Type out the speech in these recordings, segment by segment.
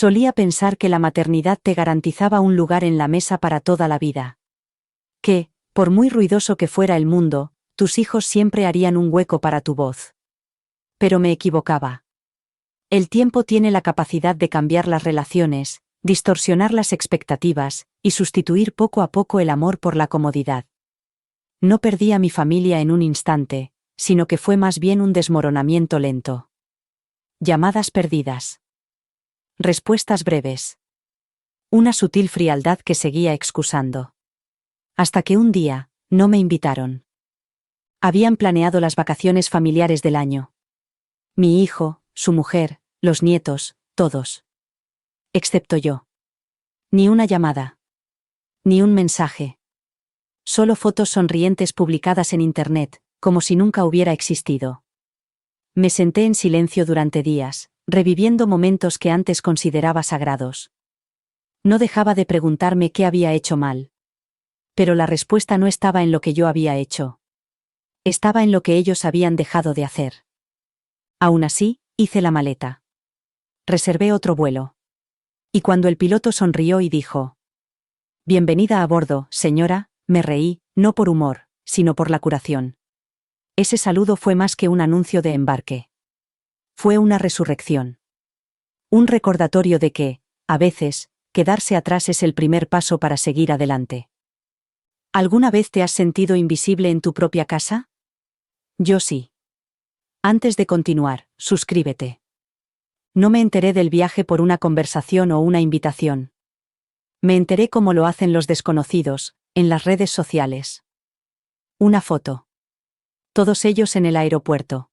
Solía pensar que la maternidad te garantizaba un lugar en la mesa para toda la vida. Que, por muy ruidoso que fuera el mundo, tus hijos siempre harían un hueco para tu voz. Pero me equivocaba. El tiempo tiene la capacidad de cambiar las relaciones, distorsionar las expectativas, y sustituir poco a poco el amor por la comodidad. No perdí a mi familia en un instante, sino que fue más bien un desmoronamiento lento. Llamadas perdidas. Respuestas breves. Una sutil frialdad que seguía excusando. Hasta que un día, no me invitaron. Habían planeado las vacaciones familiares del año. Mi hijo, su mujer, los nietos, todos. Excepto yo. Ni una llamada. Ni un mensaje. Solo fotos sonrientes publicadas en internet, como si nunca hubiera existido. Me senté en silencio durante días, reviviendo momentos que antes consideraba sagrados. No dejaba de preguntarme qué había hecho mal. Pero la respuesta no estaba en lo que yo había hecho. Estaba en lo que ellos habían dejado de hacer. Aún así, hice la maleta. Reservé otro vuelo. Y cuando el piloto sonrió y dijo: «Bienvenida a bordo, señora», me reí, no por humor, sino por la curación. Ese saludo fue más que un anuncio de embarque. Fue una resurrección. Un recordatorio de que, a veces, quedarse atrás es el primer paso para seguir adelante. ¿Alguna vez te has sentido invisible en tu propia casa? Yo sí. Antes de continuar, suscríbete. No me enteré del viaje por una conversación o una invitación. Me enteré como lo hacen los desconocidos, en las redes sociales. Una foto. Todos ellos en el aeropuerto.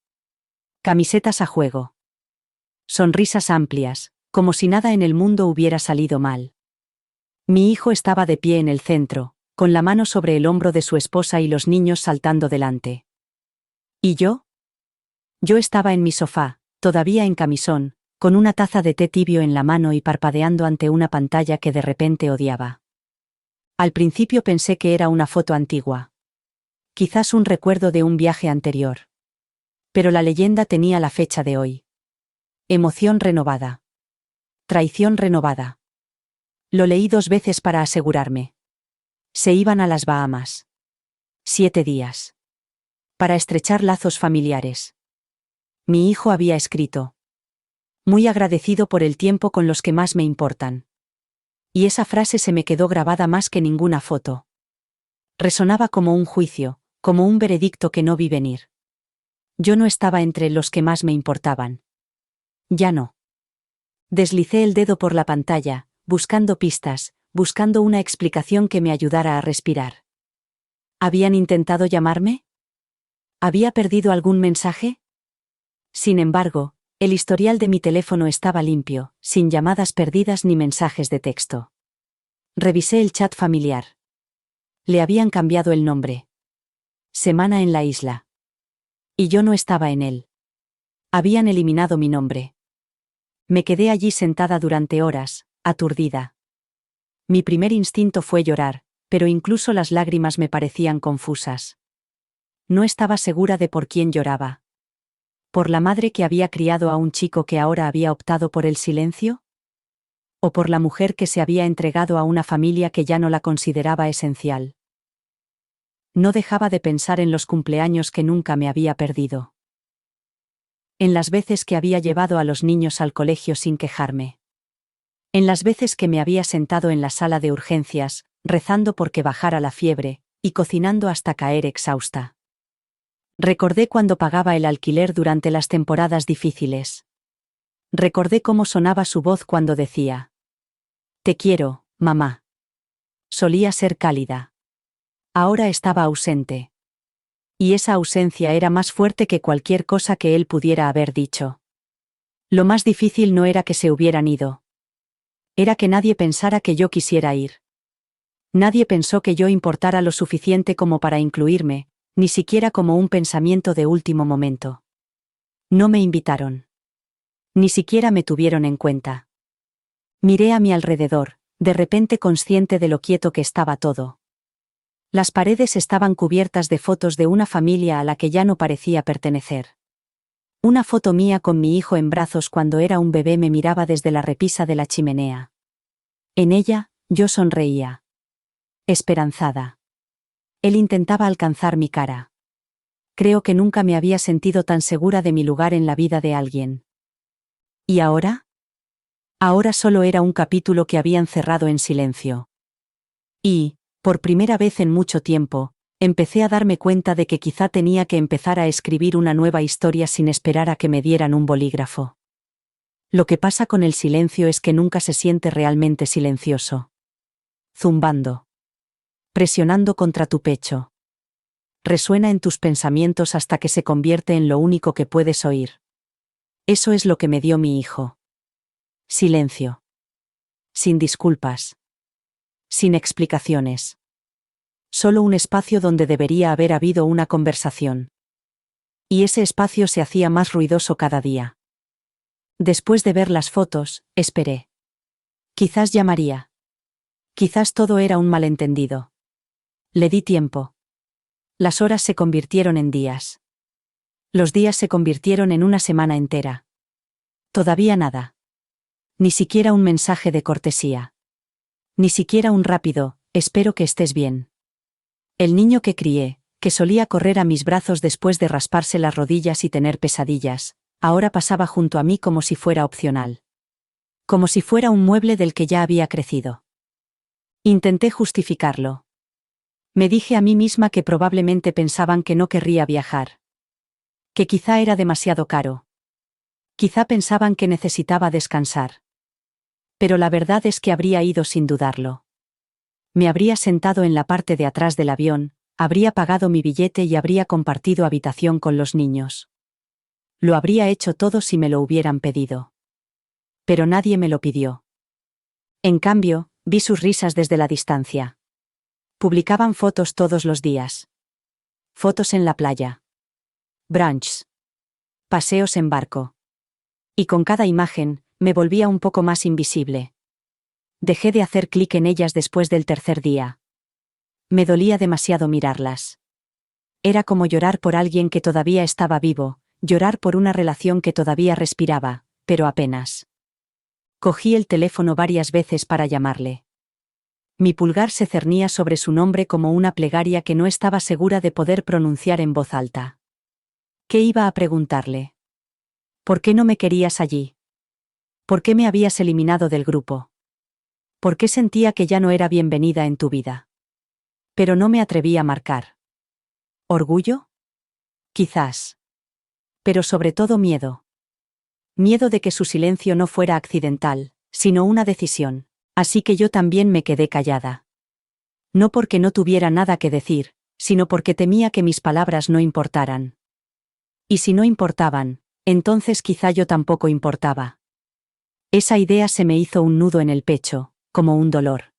Camisetas a juego. Sonrisas amplias, como si nada en el mundo hubiera salido mal. Mi hijo estaba de pie en el centro, con la mano sobre el hombro de su esposa y los niños saltando delante. ¿Y yo? Yo estaba en mi sofá, todavía en camisón, con una taza de té tibio en la mano y parpadeando ante una pantalla que de repente odiaba. Al principio pensé que era una foto antigua. Quizás un recuerdo de un viaje anterior. Pero la leyenda tenía la fecha de hoy. Emoción renovada. Traición renovada. Lo leí 2 veces para asegurarme. Se iban a las Bahamas. 7 días. Para estrechar lazos familiares. Mi hijo había escrito: «Muy agradecido por el tiempo con los que más me importan». Y esa frase se me quedó grabada más que ninguna foto. Resonaba como un juicio, como un veredicto que no vi venir. Yo no estaba entre los que más me importaban. Ya no. Deslicé el dedo por la pantalla, buscando pistas, buscando una explicación que me ayudara a respirar. ¿Habían intentado llamarme? ¿Había perdido algún mensaje? Sin embargo, el historial de mi teléfono estaba limpio, sin llamadas perdidas ni mensajes de texto. Revisé el chat familiar. Le habían cambiado el nombre. Semana en la isla. Y yo no estaba en él. Habían eliminado mi nombre. Me quedé allí sentada durante horas, aturdida. Mi primer instinto fue llorar, pero incluso las lágrimas me parecían confusas. No estaba segura de por quién lloraba. ¿Por la madre que había criado a un chico que ahora había optado por el silencio? ¿O por la mujer que se había entregado a una familia que ya no la consideraba esencial? No dejaba de pensar en los cumpleaños que nunca me había perdido. En las veces que había llevado a los niños al colegio sin quejarme. En las veces que me había sentado en la sala de urgencias, rezando porque bajara la fiebre, y cocinando hasta caer exhausta. Recordé cuando pagaba el alquiler durante las temporadas difíciles. Recordé cómo sonaba su voz cuando decía: «Te quiero, mamá». Solía ser cálida. Ahora estaba ausente. Y esa ausencia era más fuerte que cualquier cosa que él pudiera haber dicho. Lo más difícil no era que se hubieran ido. Era que nadie pensara que yo quisiera ir. Nadie pensó que yo importara lo suficiente como para incluirme, ni siquiera como un pensamiento de último momento. No me invitaron. Ni siquiera me tuvieron en cuenta. Miré a mi alrededor, de repente consciente de lo quieto que estaba todo. Las paredes estaban cubiertas de fotos de una familia a la que ya no parecía pertenecer. Una foto mía con mi hijo en brazos cuando era un bebé me miraba desde la repisa de la chimenea. En ella, yo sonreía. Esperanzada. Él intentaba alcanzar mi cara. Creo que nunca me había sentido tan segura de mi lugar en la vida de alguien. ¿Y ahora? Ahora solo era un capítulo que habían cerrado en silencio. Y, por primera vez en mucho tiempo, empecé a darme cuenta de que quizá tenía que empezar a escribir una nueva historia sin esperar a que me dieran un bolígrafo. Lo que pasa con el silencio es que nunca se siente realmente silencioso. Zumbando. Presionando contra tu pecho. Resuena en tus pensamientos hasta que se convierte en lo único que puedes oír. Eso es lo que me dio mi hijo. Silencio. Sin disculpas. Sin explicaciones. Solo un espacio donde debería haber habido una conversación. Y ese espacio se hacía más ruidoso cada día. Después de ver las fotos, esperé. Quizás llamaría. Quizás todo era un malentendido. Le di tiempo. Las horas se convirtieron en días. Los días se convirtieron en una semana entera. Todavía nada. Ni siquiera un mensaje de cortesía. Ni siquiera un rápido, espero que estés bien. El niño que crié, que solía correr a mis brazos después de rasparse las rodillas y tener pesadillas, ahora pasaba junto a mí como si fuera opcional. Como si fuera un mueble del que ya había crecido. Intenté justificarlo. Me dije a mí misma que probablemente pensaban que no querría viajar. Que quizá era demasiado caro. Quizá pensaban que necesitaba descansar. Pero la verdad es que habría ido sin dudarlo. Me habría sentado en la parte de atrás del avión, habría pagado mi billete y habría compartido habitación con los niños. Lo habría hecho todo si me lo hubieran pedido. Pero nadie me lo pidió. En cambio, vi sus risas desde la distancia. Publicaban fotos todos los días. Fotos en la playa. Brunchs. Paseos en barco. Y con cada imagen, me volvía un poco más invisible. Dejé de hacer clic en ellas después del tercer día. Me dolía demasiado mirarlas. Era como llorar por alguien que todavía estaba vivo, llorar por una relación que todavía respiraba, pero apenas. Cogí el teléfono varias veces para llamarle. Mi pulgar se cernía sobre su nombre como una plegaria que no estaba segura de poder pronunciar en voz alta. ¿Qué iba a preguntarle? ¿Por qué no me querías allí? ¿Por qué me habías eliminado del grupo? ¿Por qué sentía que ya no era bienvenida en tu vida? Pero no me atreví a marcar. ¿Orgullo? Quizás. Pero sobre todo miedo. Miedo de que su silencio no fuera accidental, sino una decisión. Así que yo también me quedé callada. No porque no tuviera nada que decir, sino porque temía que mis palabras no importaran. Y si no importaban, entonces quizá yo tampoco importaba. Esa idea se me hizo un nudo en el pecho, como un dolor.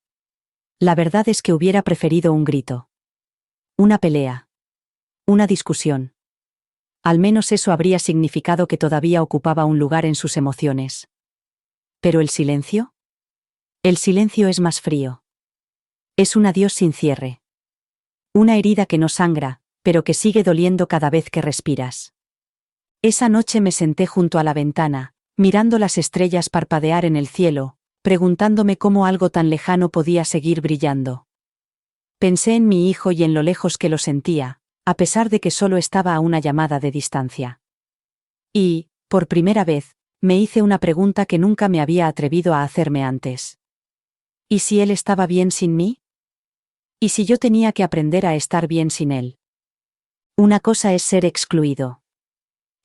La verdad es que hubiera preferido un grito. Una pelea. Una discusión. Al menos eso habría significado que todavía ocupaba un lugar en sus emociones. ¿Pero el silencio? El silencio es más frío. Es un adiós sin cierre. Una herida que no sangra, pero que sigue doliendo cada vez que respiras. Esa noche me senté junto a la ventana, mirando las estrellas parpadear en el cielo, preguntándome cómo algo tan lejano podía seguir brillando. Pensé en mi hijo y en lo lejos que lo sentía, a pesar de que solo estaba a una llamada de distancia. Y, por primera vez, me hice una pregunta que nunca me había atrevido a hacerme antes. ¿Y si él estaba bien sin mí? ¿Y si yo tenía que aprender a estar bien sin él? Una cosa es ser excluido.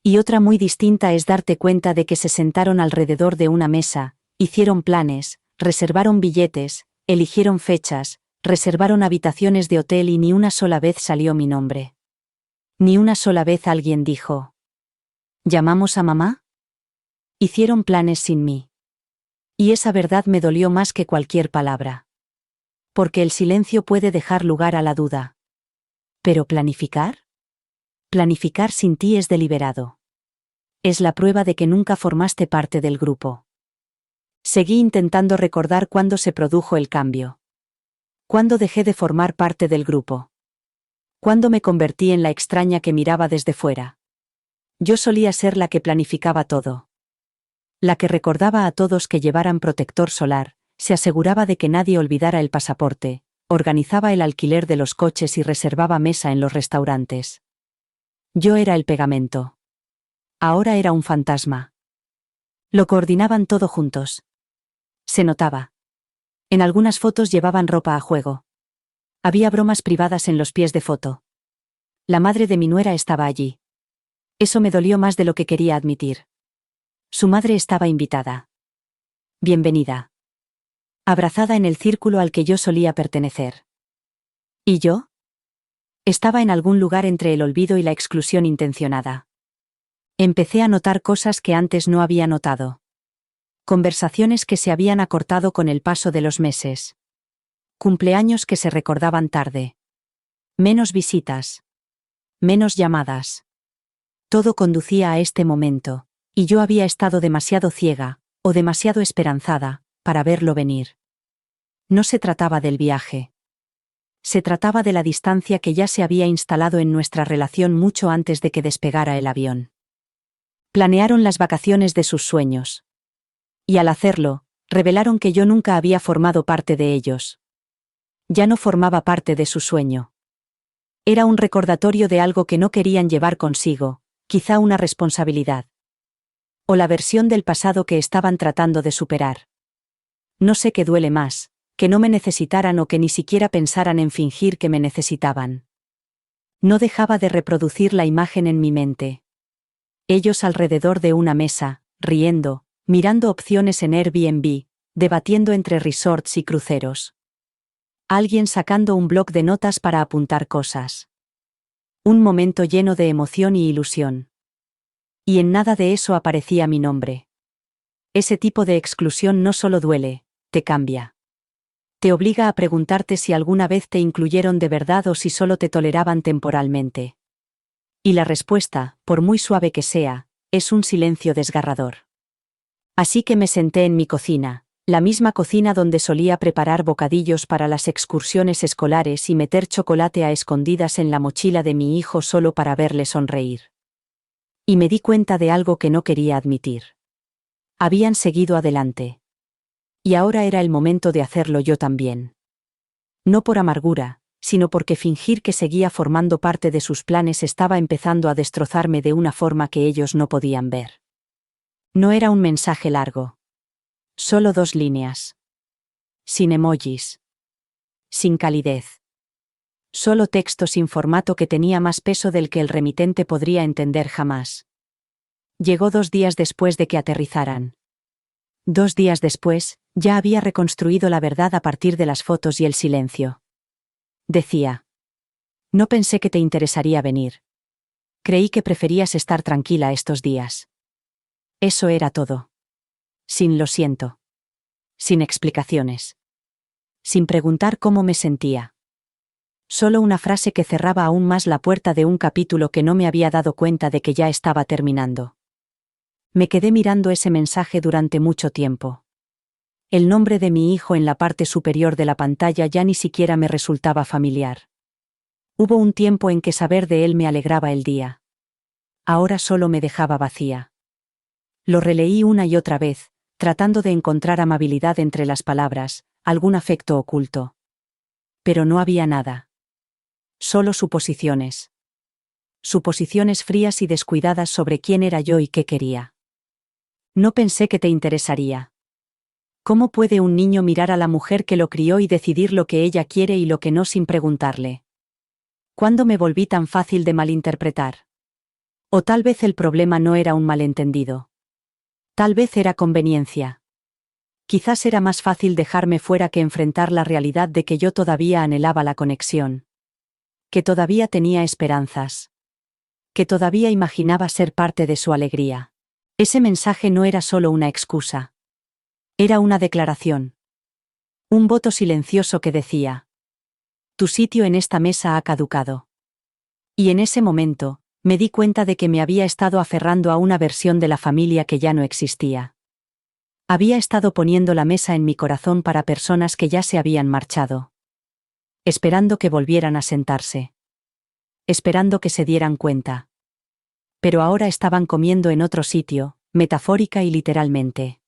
Y otra muy distinta es darte cuenta de que se sentaron alrededor de una mesa, hicieron planes, reservaron billetes, eligieron fechas, reservaron habitaciones de hotel y ni una sola vez salió mi nombre. Ni una sola vez alguien dijo: ¿llamamos a mamá? Hicieron planes sin mí. Y esa verdad me dolió más que cualquier palabra. Porque el silencio puede dejar lugar a la duda. ¿Pero planificar? Planificar sin ti es deliberado. Es la prueba de que nunca formaste parte del grupo. Seguí intentando recordar cuándo se produjo el cambio. ¿Cuándo dejé de formar parte del grupo? ¿Cuándo me convertí en la extraña que miraba desde fuera? Yo solía ser la que planificaba todo. La que recordaba a todos que llevaran protector solar, se aseguraba de que nadie olvidara el pasaporte, organizaba el alquiler de los coches y reservaba mesa en los restaurantes. Yo era el pegamento. Ahora era un fantasma. Lo coordinaban todo juntos. Se notaba. En algunas fotos llevaban ropa a juego. Había bromas privadas en los pies de foto. La madre de mi nuera estaba allí. Eso me dolió más de lo que quería admitir. Su madre estaba invitada. Bienvenida. Abrazada en el círculo al que yo solía pertenecer. ¿Y yo? Estaba en algún lugar entre el olvido y la exclusión intencionada. Empecé a notar cosas que antes no había notado. Conversaciones que se habían acortado con el paso de los meses. Cumpleaños que se recordaban tarde. Menos visitas. Menos llamadas. Todo conducía a este momento, y yo había estado demasiado ciega, o demasiado esperanzada, para verlo venir. No se trataba del viaje. Se trataba de la distancia que ya se había instalado en nuestra relación mucho antes de que despegara el avión. Planearon las vacaciones de sus sueños. Y al hacerlo, revelaron que yo nunca había formado parte de ellos. Ya no formaba parte de su sueño. Era un recordatorio de algo que no querían llevar consigo, quizá una responsabilidad. O la versión del pasado que estaban tratando de superar. No sé qué duele más, que no me necesitaran o que ni siquiera pensaran en fingir que me necesitaban. No dejaba de reproducir la imagen en mi mente. Ellos alrededor de una mesa, riendo, mirando opciones en Airbnb, debatiendo entre resorts y cruceros. Alguien sacando un bloc de notas para apuntar cosas. Un momento lleno de emoción y ilusión. Y en nada de eso aparecía mi nombre. Ese tipo de exclusión no solo duele, te cambia. Te obliga a preguntarte si alguna vez te incluyeron de verdad o si solo te toleraban temporalmente. Y la respuesta, por muy suave que sea, es un silencio desgarrador. Así que me senté en mi cocina, la misma cocina donde solía preparar bocadillos para las excursiones escolares y meter chocolate a escondidas en la mochila de mi hijo solo para verle sonreír. Y me di cuenta de algo que no quería admitir. Habían seguido adelante. Y ahora era el momento de hacerlo yo también. No por amargura, sino porque fingir que seguía formando parte de sus planes estaba empezando a destrozarme de una forma que ellos no podían ver. No era un mensaje largo. Solo 2 líneas. Sin emojis. Sin calidez. Solo texto sin formato que tenía más peso del que el remitente podría entender jamás. Llegó 2 días después de que aterrizaran. 2 días después, ya había reconstruido la verdad a partir de las fotos y el silencio. Decía. No pensé que te interesaría venir. Creí que preferías estar tranquila estos días. Eso era todo. Sin lo siento. Sin explicaciones. Sin preguntar cómo me sentía. Solo una frase que cerraba aún más la puerta de un capítulo que no me había dado cuenta de que ya estaba terminando. Me quedé mirando ese mensaje durante mucho tiempo. El nombre de mi hijo en la parte superior de la pantalla ya ni siquiera me resultaba familiar. Hubo un tiempo en que saber de él me alegraba el día. Ahora solo me dejaba vacía. Lo releí una y otra vez, tratando de encontrar amabilidad entre las palabras, algún afecto oculto. Pero no había nada. Solo suposiciones. Suposiciones frías y descuidadas sobre quién era yo y qué quería. No pensé que te interesaría. ¿Cómo puede un niño mirar a la mujer que lo crió y decidir lo que ella quiere y lo que no sin preguntarle? ¿Cuándo me volví tan fácil de malinterpretar? O tal vez el problema no era un malentendido. Tal vez era conveniencia. Quizás era más fácil dejarme fuera que enfrentar la realidad de que yo todavía anhelaba la conexión. Que todavía tenía esperanzas. Que todavía imaginaba ser parte de su alegría. Ese mensaje no era solo una excusa. Era una declaración. Un voto silencioso que decía: tu sitio en esta mesa ha caducado. Y en ese momento, me di cuenta de que me había estado aferrando a una versión de la familia que ya no existía. Había estado poniendo la mesa en mi corazón para personas que ya se habían marchado. Esperando que volvieran a sentarse. Esperando que se dieran cuenta. pero ahora estaban comiendo en otro sitio, metafórica y literalmente.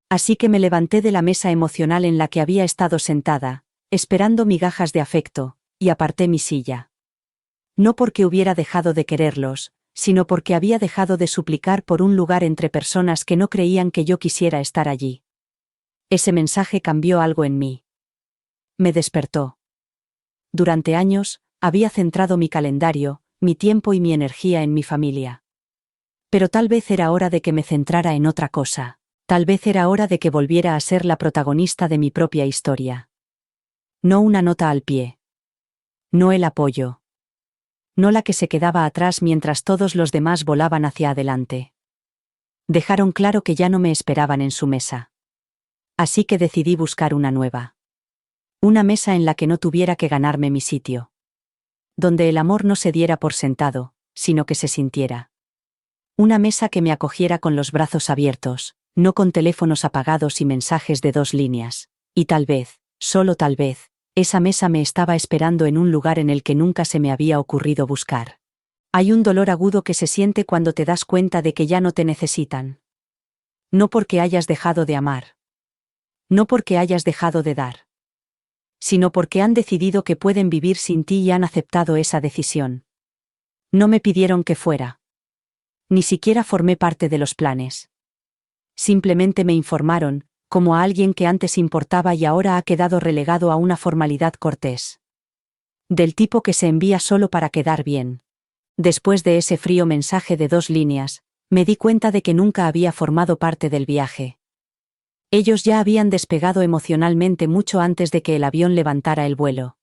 Así que me levanté de la mesa emocional en la que había estado sentada, esperando migajas de afecto, y aparté mi silla. No porque hubiera dejado de quererlos, sino porque había dejado de suplicar por un lugar entre personas que no creían que yo quisiera estar allí. Ese mensaje cambió algo en mí. Me despertó. Durante años, había centrado mi calendario, mi tiempo y mi energía en mi familia. Pero tal vez era hora de que me centrara en otra cosa. Tal vez era hora de que volviera a ser la protagonista de mi propia historia. No una nota al pie. No el apoyo. No la que se quedaba atrás mientras todos los demás volaban hacia adelante. Dejaron claro que ya no me esperaban en su mesa. Así que decidí buscar una nueva. Una mesa en la que no tuviera que ganarme mi sitio. Donde el amor no se diera por sentado, sino que se sintiera. Una mesa que me acogiera con los brazos abiertos, no con teléfonos apagados y mensajes de 2 líneas. Y tal vez, solo tal vez, esa mesa me estaba esperando en un lugar en el que nunca se me había ocurrido buscar. Hay un dolor agudo que se siente cuando te das cuenta de que ya no te necesitan. No porque hayas dejado de amar. No porque hayas dejado de dar. Sino porque han decidido que pueden vivir sin ti y han aceptado esa decisión. No me pidieron que fuera. Ni siquiera formé parte de los planes. Simplemente me informaron, como a alguien que antes importaba y ahora ha quedado relegado a una formalidad cortés. Del tipo que se envía solo para quedar bien. Después de ese frío mensaje de 2 líneas, me di cuenta de que nunca había formado parte del viaje. Ellos ya habían despegado emocionalmente mucho antes de que el avión levantara el vuelo.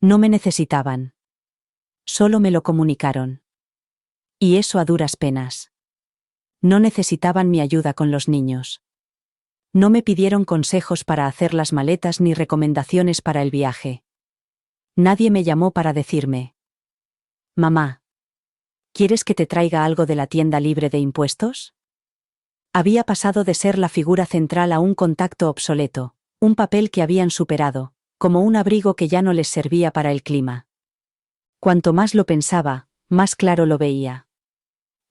No me necesitaban. Solo me lo comunicaron. Y eso a duras penas. No necesitaban mi ayuda con los niños. No me pidieron consejos para hacer las maletas ni recomendaciones para el viaje. Nadie me llamó para decirme: «Mamá, ¿quieres que te traiga algo de la tienda libre de impuestos?». Había pasado de ser la figura central a un contacto obsoleto, un papel que habían superado, como un abrigo que ya no les servía para el clima. Cuanto más lo pensaba, más claro lo veía.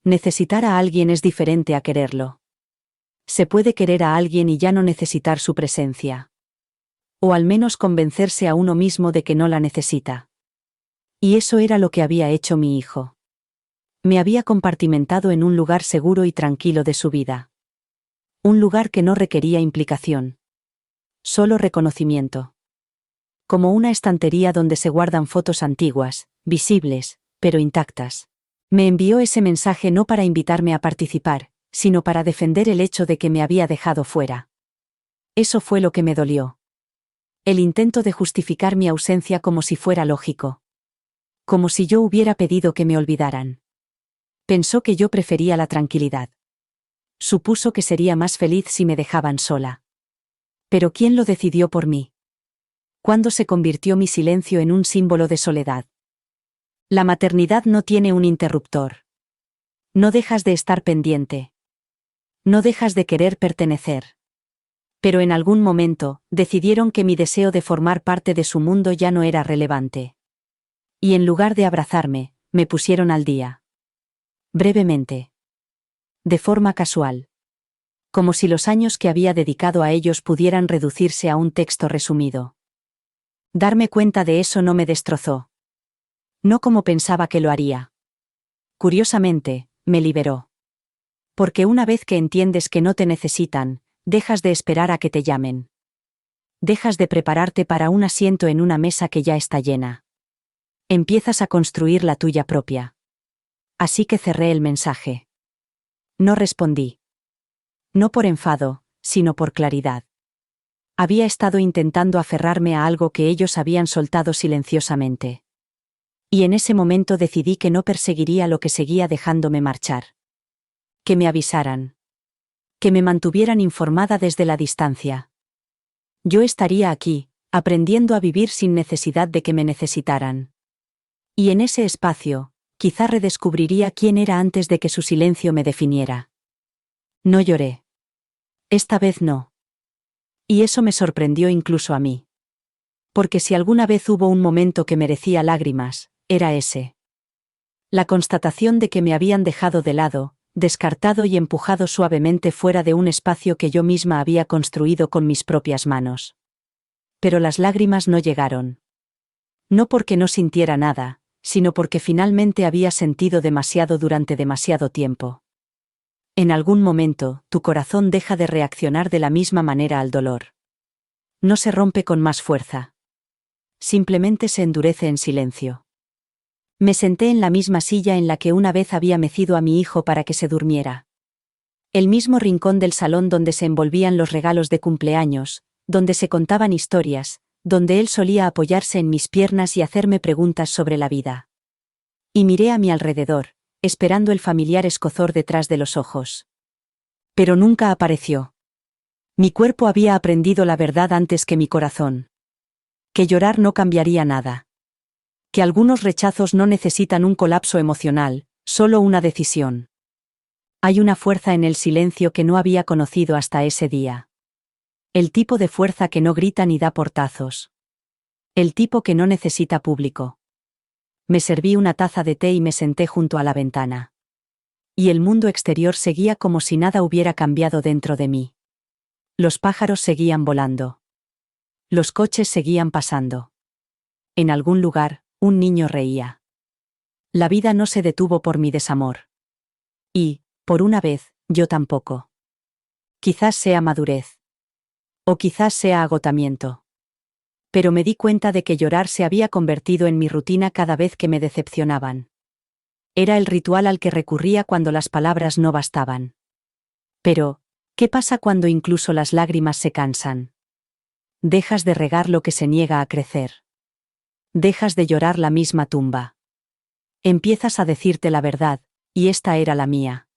Necesitar a alguien es diferente a quererlo. Se puede querer a alguien y ya no necesitar su presencia. O al menos convencerse a uno mismo de que no la necesita. Y eso era lo que había hecho mi hijo. Me había compartimentado en un lugar seguro y tranquilo de su vida. Un lugar que no requería implicación. Solo reconocimiento. Como una estantería donde se guardan fotos antiguas, visibles, pero intactas. Me envió ese mensaje no para invitarme a participar, sino para defender el hecho de que me había dejado fuera. Eso fue lo que me dolió. El intento de justificar mi ausencia como si fuera lógico. Como si yo hubiera pedido que me olvidaran. Pensó que yo prefería la tranquilidad. Supuso que sería más feliz si me dejaban sola. Pero ¿quién lo decidió por mí? ¿Cuándo se convirtió mi silencio en un símbolo de soledad? La maternidad no tiene un interruptor. No dejas de estar pendiente. No dejas de querer pertenecer. Pero en algún momento, decidieron que mi deseo de formar parte de su mundo ya no era relevante. Y en lugar de abrazarme, me pusieron al día. Brevemente. De forma casual. Como si los años que había dedicado a ellos pudieran reducirse a un texto resumido. Darme cuenta de eso no me destrozó. No como pensaba que lo haría. Curiosamente, me liberó. Porque una vez que entiendes que no te necesitan, dejas de esperar a que te llamen. Dejas de prepararte para un asiento en una mesa que ya está llena. Empiezas a construir la tuya propia. Así que cerré el mensaje. No respondí. No por enfado, sino por claridad. Había estado intentando aferrarme a algo que ellos habían soltado silenciosamente. Y en ese momento decidí que no perseguiría lo que seguía dejándome marchar. Que me avisaran. Que me mantuvieran informada desde la distancia. Yo estaría aquí, aprendiendo a vivir sin necesidad de que me necesitaran. Y en ese espacio, quizá redescubriría quién era antes de que su silencio me definiera. No lloré. Esta vez no. Y eso me sorprendió incluso a mí. Porque si alguna vez hubo un momento que merecía lágrimas, era ese. La constatación de que me habían dejado de lado, descartado y empujado suavemente fuera de un espacio que yo misma había construido con mis propias manos. Pero las lágrimas no llegaron. No porque no sintiera nada, sino porque finalmente había sentido demasiado durante demasiado tiempo. En algún momento, tu corazón deja de reaccionar de la misma manera al dolor. No se rompe con más fuerza. Simplemente se endurece en silencio. Me senté en la misma silla en la que una vez había mecido a mi hijo para que se durmiera. El mismo rincón del salón donde se envolvían los regalos de cumpleaños, donde se contaban historias, donde él solía apoyarse en mis piernas y hacerme preguntas sobre la vida. Y miré a mi alrededor, esperando el familiar escozor detrás de los ojos. Pero nunca apareció. Mi cuerpo había aprendido la verdad antes que mi corazón. Que llorar no cambiaría nada. Que algunos rechazos no necesitan un colapso emocional, solo una decisión. Hay una fuerza en el silencio que no había conocido hasta ese día. El tipo de fuerza que no grita ni da portazos. El tipo que no necesita público. Me serví una taza de té y me senté junto a la ventana. Y el mundo exterior seguía como si nada hubiera cambiado dentro de mí. Los pájaros seguían volando. Los coches seguían pasando. En algún lugar, un niño reía. La vida no se detuvo por mi desamor. Y, por una vez, yo tampoco. Quizás sea madurez. O quizás sea agotamiento. Pero me di cuenta de que llorar se había convertido en mi rutina cada vez que me decepcionaban. Era el ritual al que recurría cuando las palabras no bastaban. Pero, ¿qué pasa cuando incluso las lágrimas se cansan? Dejas de regar lo que se niega a crecer. Dejas de llorar la misma tumba. Empiezas a decirte la verdad, y esta era la mía.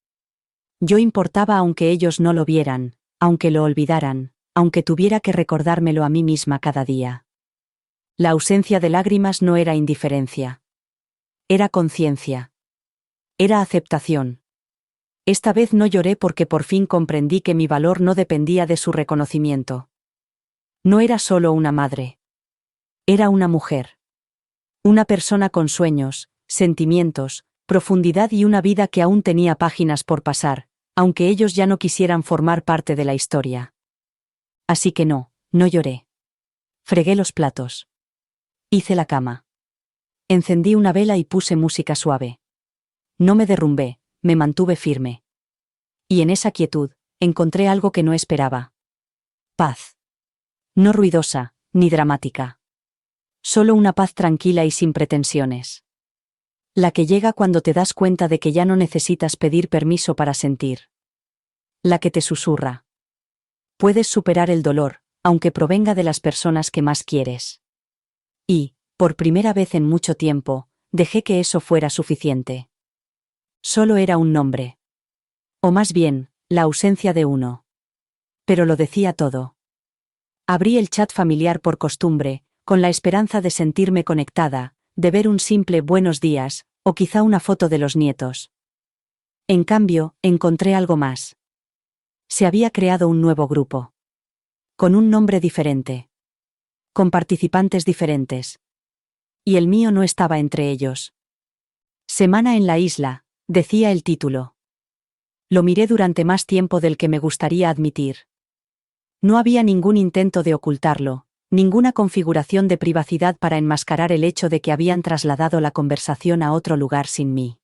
Yo importaba aunque ellos no lo vieran, aunque lo olvidaran, aunque tuviera que recordármelo a mí misma cada día. La ausencia de lágrimas no era indiferencia. Era conciencia. Era aceptación. Esta vez no lloré porque por fin comprendí que mi valor no dependía de su reconocimiento. No era solo una madre. Era una mujer. Una persona con sueños, sentimientos, profundidad y una vida que aún tenía páginas por pasar, aunque ellos ya no quisieran formar parte de la historia. Así que no lloré. Fregué los platos. Hice la cama. Encendí una vela y puse música suave. No me derrumbé, me mantuve firme. Y en esa quietud, encontré algo que no esperaba. Paz. No ruidosa, ni dramática. Solo una paz tranquila y sin pretensiones. La que llega cuando te das cuenta de que ya no necesitas pedir permiso para sentir. La que te susurra. Puedes superar el dolor, aunque provenga de las personas que más quieres. Y, por primera vez en mucho tiempo, dejé que eso fuera suficiente. Solo era un nombre. O más bien, la ausencia de uno. Pero lo decía todo. Abrí el chat familiar por costumbre, con la esperanza de sentirme conectada, de ver un simple buenos días, o quizá una foto de los nietos. En cambio, encontré algo más. Se había creado un nuevo grupo. Con un nombre diferente. Con participantes diferentes. Y el mío no estaba entre ellos. Semana en la isla, decía el título. Lo miré durante más tiempo del que me gustaría admitir. No había ningún intento de ocultarlo, ninguna configuración de privacidad para enmascarar el hecho de que habían trasladado la conversación a otro lugar sin mí.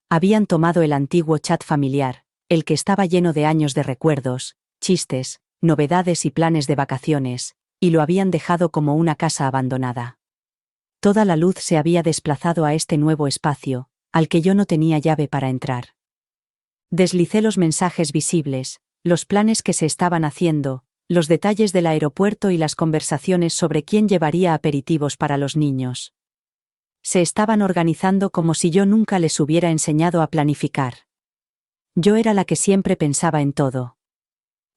Habían tomado el antiguo chat familiar, el que estaba lleno de años de recuerdos, chistes, novedades y planes de vacaciones, y lo habían dejado como una casa abandonada. Toda la luz se había desplazado a este nuevo espacio, al que yo no tenía llave para entrar. Deslicé los mensajes visibles, los planes que se estaban haciendo, los detalles del aeropuerto y las conversaciones sobre quién llevaría aperitivos para los niños. Se estaban organizando como si yo nunca les hubiera enseñado a planificar. Yo era la que siempre pensaba en todo.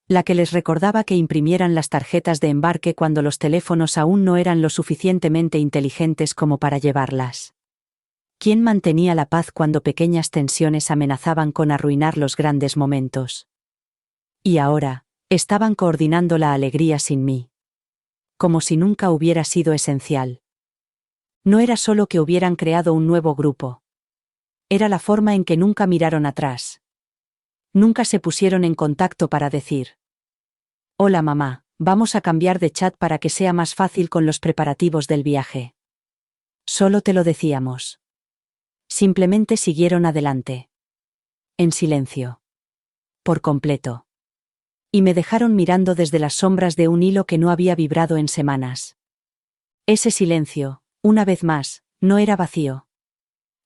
La que les recordaba que imprimieran las tarjetas de embarque cuando los teléfonos aún no eran lo suficientemente inteligentes como para llevarlas. ¿Quién mantenía la paz cuando pequeñas tensiones amenazaban con arruinar los grandes momentos? Y ahora, estaban coordinando la alegría sin mí. Como si nunca hubiera sido esencial. No era solo que hubieran creado un nuevo grupo. Era la forma en que nunca miraron atrás. Nunca se pusieron en contacto para decir: «Hola mamá, vamos a cambiar de chat para que sea más fácil con los preparativos del viaje». Solo te lo decíamos. Simplemente siguieron adelante. En silencio. Por completo. Y me dejaron mirando desde las sombras de un hilo que no había vibrado en semanas. Ese silencio, una vez más, no era vacío.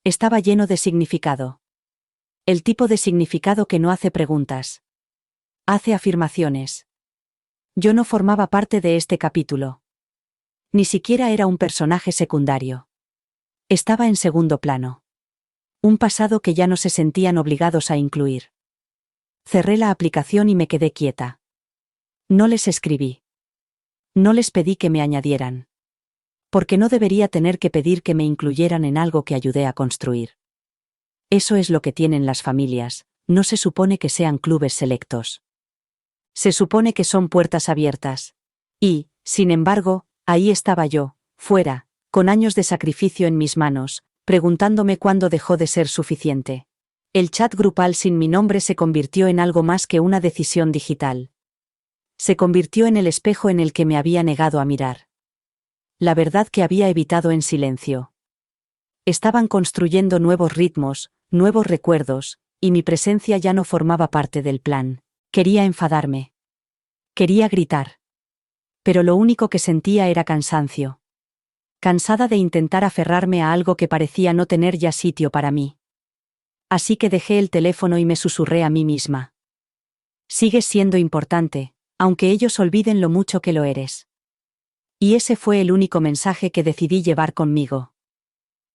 Estaba lleno de significado. El tipo de significado que no hace preguntas. Hace afirmaciones. Yo no formaba parte de este capítulo. Ni siquiera era un personaje secundario. Estaba en segundo plano. Un pasado que ya no se sentían obligados a incluir. Cerré la aplicación y me quedé quieta. No les escribí. No les pedí que me añadieran. Porque no debería tener que pedir que me incluyeran en algo que ayudé a construir. Eso es lo que tienen las familias, no se supone que sean clubes selectos. Se supone que son puertas abiertas. Y, sin embargo, ahí estaba yo, fuera, con años de sacrificio en mis manos, preguntándome cuándo dejó de ser suficiente. El chat grupal sin mi nombre se convirtió en algo más que una decisión digital. Se convirtió en el espejo en el que me había negado a mirar. La verdad que había evitado en silencio. Estaban construyendo nuevos ritmos, nuevos recuerdos, y mi presencia ya no formaba parte del plan. Quería enfadarme. Quería gritar. Pero lo único que sentía era cansancio. Cansada de intentar aferrarme a algo que parecía no tener ya sitio para mí. Así que dejé el teléfono y me susurré a mí misma. Sigues siendo importante, aunque ellos olviden lo mucho que lo eres. Y ese fue el único mensaje que decidí llevar conmigo.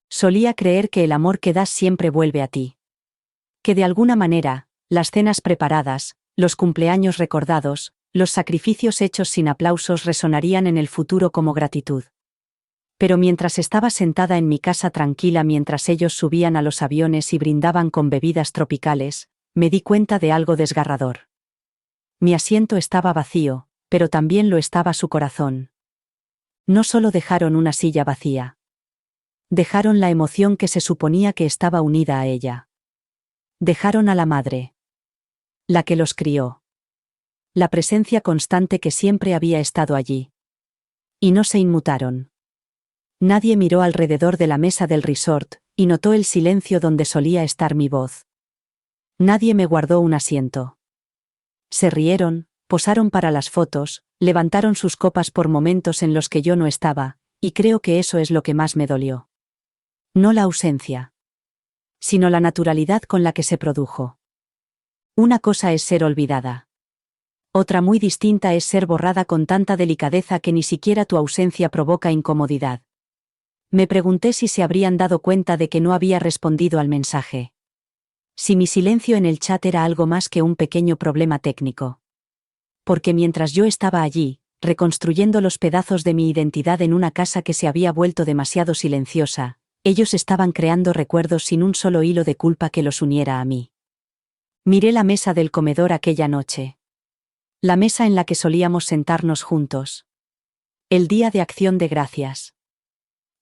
Solía creer que el amor que das siempre vuelve a ti. Que de alguna manera, las cenas preparadas, los cumpleaños recordados, los sacrificios hechos sin aplausos resonarían en el futuro como gratitud. Pero mientras estaba sentada en mi casa tranquila mientras ellos subían a los aviones y brindaban con bebidas tropicales, me di cuenta de algo desgarrador. Mi asiento estaba vacío, pero también lo estaba su corazón. No solo dejaron una silla vacía. Dejaron la emoción que se suponía que estaba unida a ella. Dejaron a la madre. La que los crió. La presencia constante que siempre había estado allí. Y no se inmutaron. Nadie miró alrededor de la mesa del resort, y notó el silencio donde solía estar mi voz. Nadie me guardó un asiento. Se rieron, posaron para las fotos, levantaron sus copas por momentos en los que yo no estaba, y creo que eso es lo que más me dolió. No la ausencia. Sino la naturalidad con la que se produjo. Una cosa es ser olvidada. Otra muy distinta es ser borrada con tanta delicadeza que ni siquiera tu ausencia provoca incomodidad. Me pregunté si se habrían dado cuenta de que no había respondido al mensaje. Si mi silencio en el chat era algo más que un pequeño problema técnico. Porque mientras yo estaba allí, reconstruyendo los pedazos de mi identidad en una casa que se había vuelto demasiado silenciosa, ellos estaban creando recuerdos sin un solo hilo de culpa que los uniera a mí. Miré la mesa del comedor aquella noche. La mesa en la que solíamos sentarnos juntos. El día de Acción de Gracias.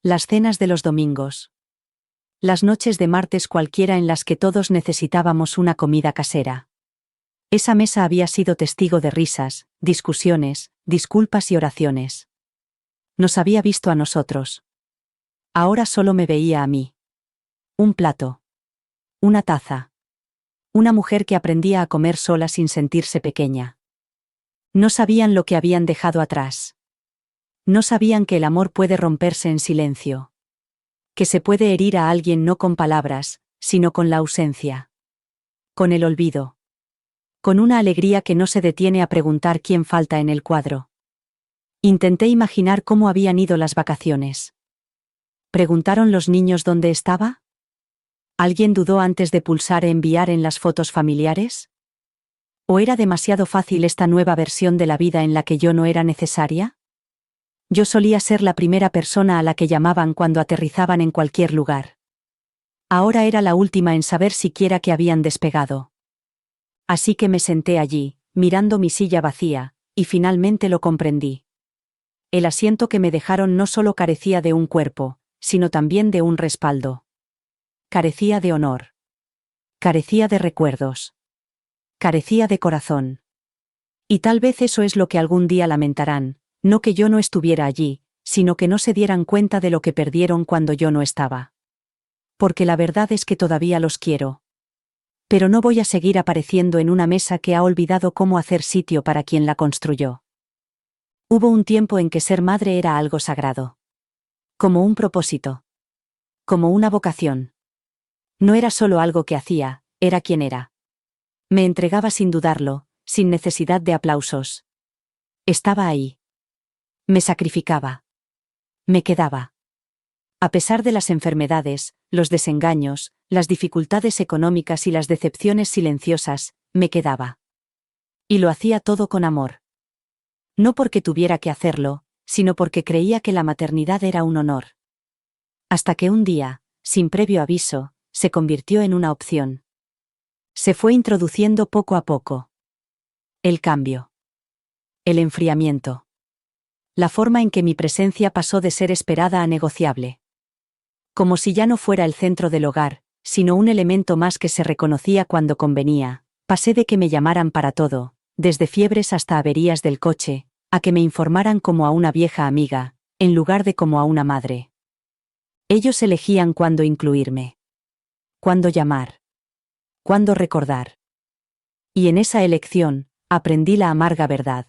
Las cenas de los domingos. Las noches de martes cualquiera en las que todos necesitábamos una comida casera. Esa mesa había sido testigo de risas, discusiones, disculpas y oraciones. Nos había visto a nosotros. Ahora solo me veía a mí. Un plato. Una taza. Una mujer que aprendía a comer sola sin sentirse pequeña. No sabían lo que habían dejado atrás. No sabían que el amor puede romperse en silencio. Que se puede herir a alguien no con palabras, sino con la ausencia. Con el olvido. Con una alegría que no se detiene a preguntar quién falta en el cuadro. Intenté imaginar cómo habían ido las vacaciones. ¿Preguntaron los niños dónde estaba? ¿Alguien dudó antes de pulsar enviar en las fotos familiares? ¿O era demasiado fácil esta nueva versión de la vida en la que yo no era necesaria? Yo solía ser la primera persona a la que llamaban cuando aterrizaban en cualquier lugar. Ahora era la última en saber siquiera que habían despegado. Así que me senté allí, mirando mi silla vacía, y finalmente lo comprendí. El asiento que me dejaron no solo carecía de un cuerpo, sino también de un respaldo. carecía de honor. Carecía de recuerdos. Carecía de corazón. Y tal vez eso es lo que algún día lamentarán, no que yo no estuviera allí, sino que no se dieran cuenta de lo que perdieron cuando yo no estaba. Porque la verdad es que todavía los quiero. Pero no voy a seguir apareciendo en una mesa que ha olvidado cómo hacer sitio para quien la construyó. Hubo un tiempo en que ser madre era algo sagrado. Como un propósito. Como una vocación. No era solo algo que hacía, era quien era. Me entregaba sin dudarlo, sin necesidad de aplausos. Estaba ahí. Me sacrificaba. Me quedaba. A pesar de las enfermedades, los desengaños, las dificultades económicas y las decepciones silenciosas, me quedaba. Y lo hacía todo con amor. No porque tuviera que hacerlo, sino porque creía que la maternidad era un honor. Hasta que un día, sin previo aviso, se convirtió en una opción. Se fue introduciendo poco a poco. El cambio. El enfriamiento. La forma en que mi presencia pasó de ser esperada a negociable. Como si ya no fuera el centro del hogar, sino un elemento más que se reconocía cuando convenía, pasé de que me llamaran para todo, desde fiebres hasta averías del coche, a que me informaran como a una vieja amiga, en lugar de como a una madre. Ellos elegían cuándo incluirme. Cuándo llamar. Cuándo recordar. Y en esa elección, aprendí la amarga verdad.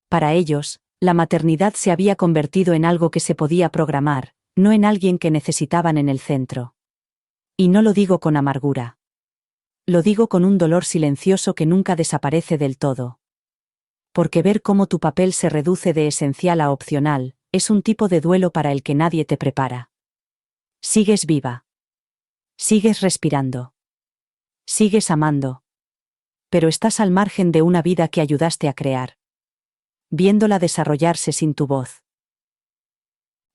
Para ellos, la maternidad se había convertido en algo que se podía programar, no en alguien que necesitaban en el centro. Y no lo digo con amargura. Lo digo con un dolor silencioso que nunca desaparece del todo. Porque ver cómo tu papel se reduce de esencial a opcional, es un tipo de duelo para el que nadie te prepara. Sigues viva. Sigues respirando. Sigues amando. Pero estás al margen de una vida que ayudaste a crear. Viéndola desarrollarse sin tu voz.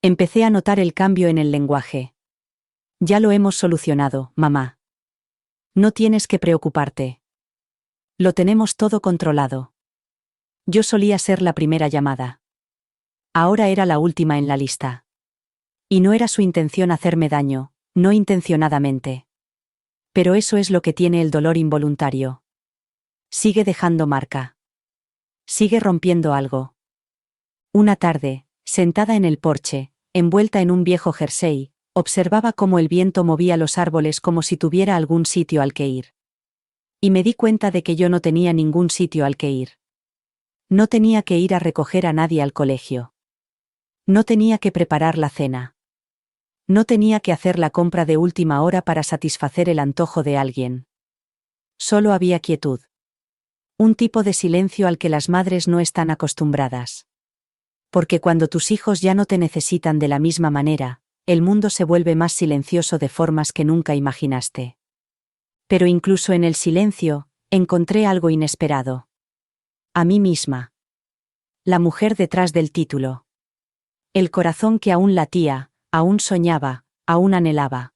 Empecé a notar el cambio en el lenguaje. Ya lo hemos solucionado, mamá. No tienes que preocuparte. Lo tenemos todo controlado. Yo solía ser la primera llamada. Ahora era la última en la lista. Y no era su intención hacerme daño, no intencionadamente. Pero eso es lo que tiene el dolor involuntario. Sigue dejando marca. Sigue rompiendo algo. Una tarde, sentada en el porche, envuelta en un viejo jersey, observaba cómo el viento movía los árboles como si tuviera algún sitio al que ir. Y me di cuenta de que yo no tenía ningún sitio al que ir. No tenía que ir a recoger a nadie al colegio. No tenía que preparar la cena. No tenía que hacer la compra de última hora para satisfacer el antojo de alguien. Solo había quietud. Un tipo de silencio al que las madres no están acostumbradas. Porque cuando tus hijos ya no te necesitan de la misma manera, el mundo se vuelve más silencioso de formas que nunca imaginaste. Pero incluso en el silencio, encontré algo inesperado. A mí misma. La mujer detrás del título. El corazón que aún latía, aún soñaba, aún anhelaba.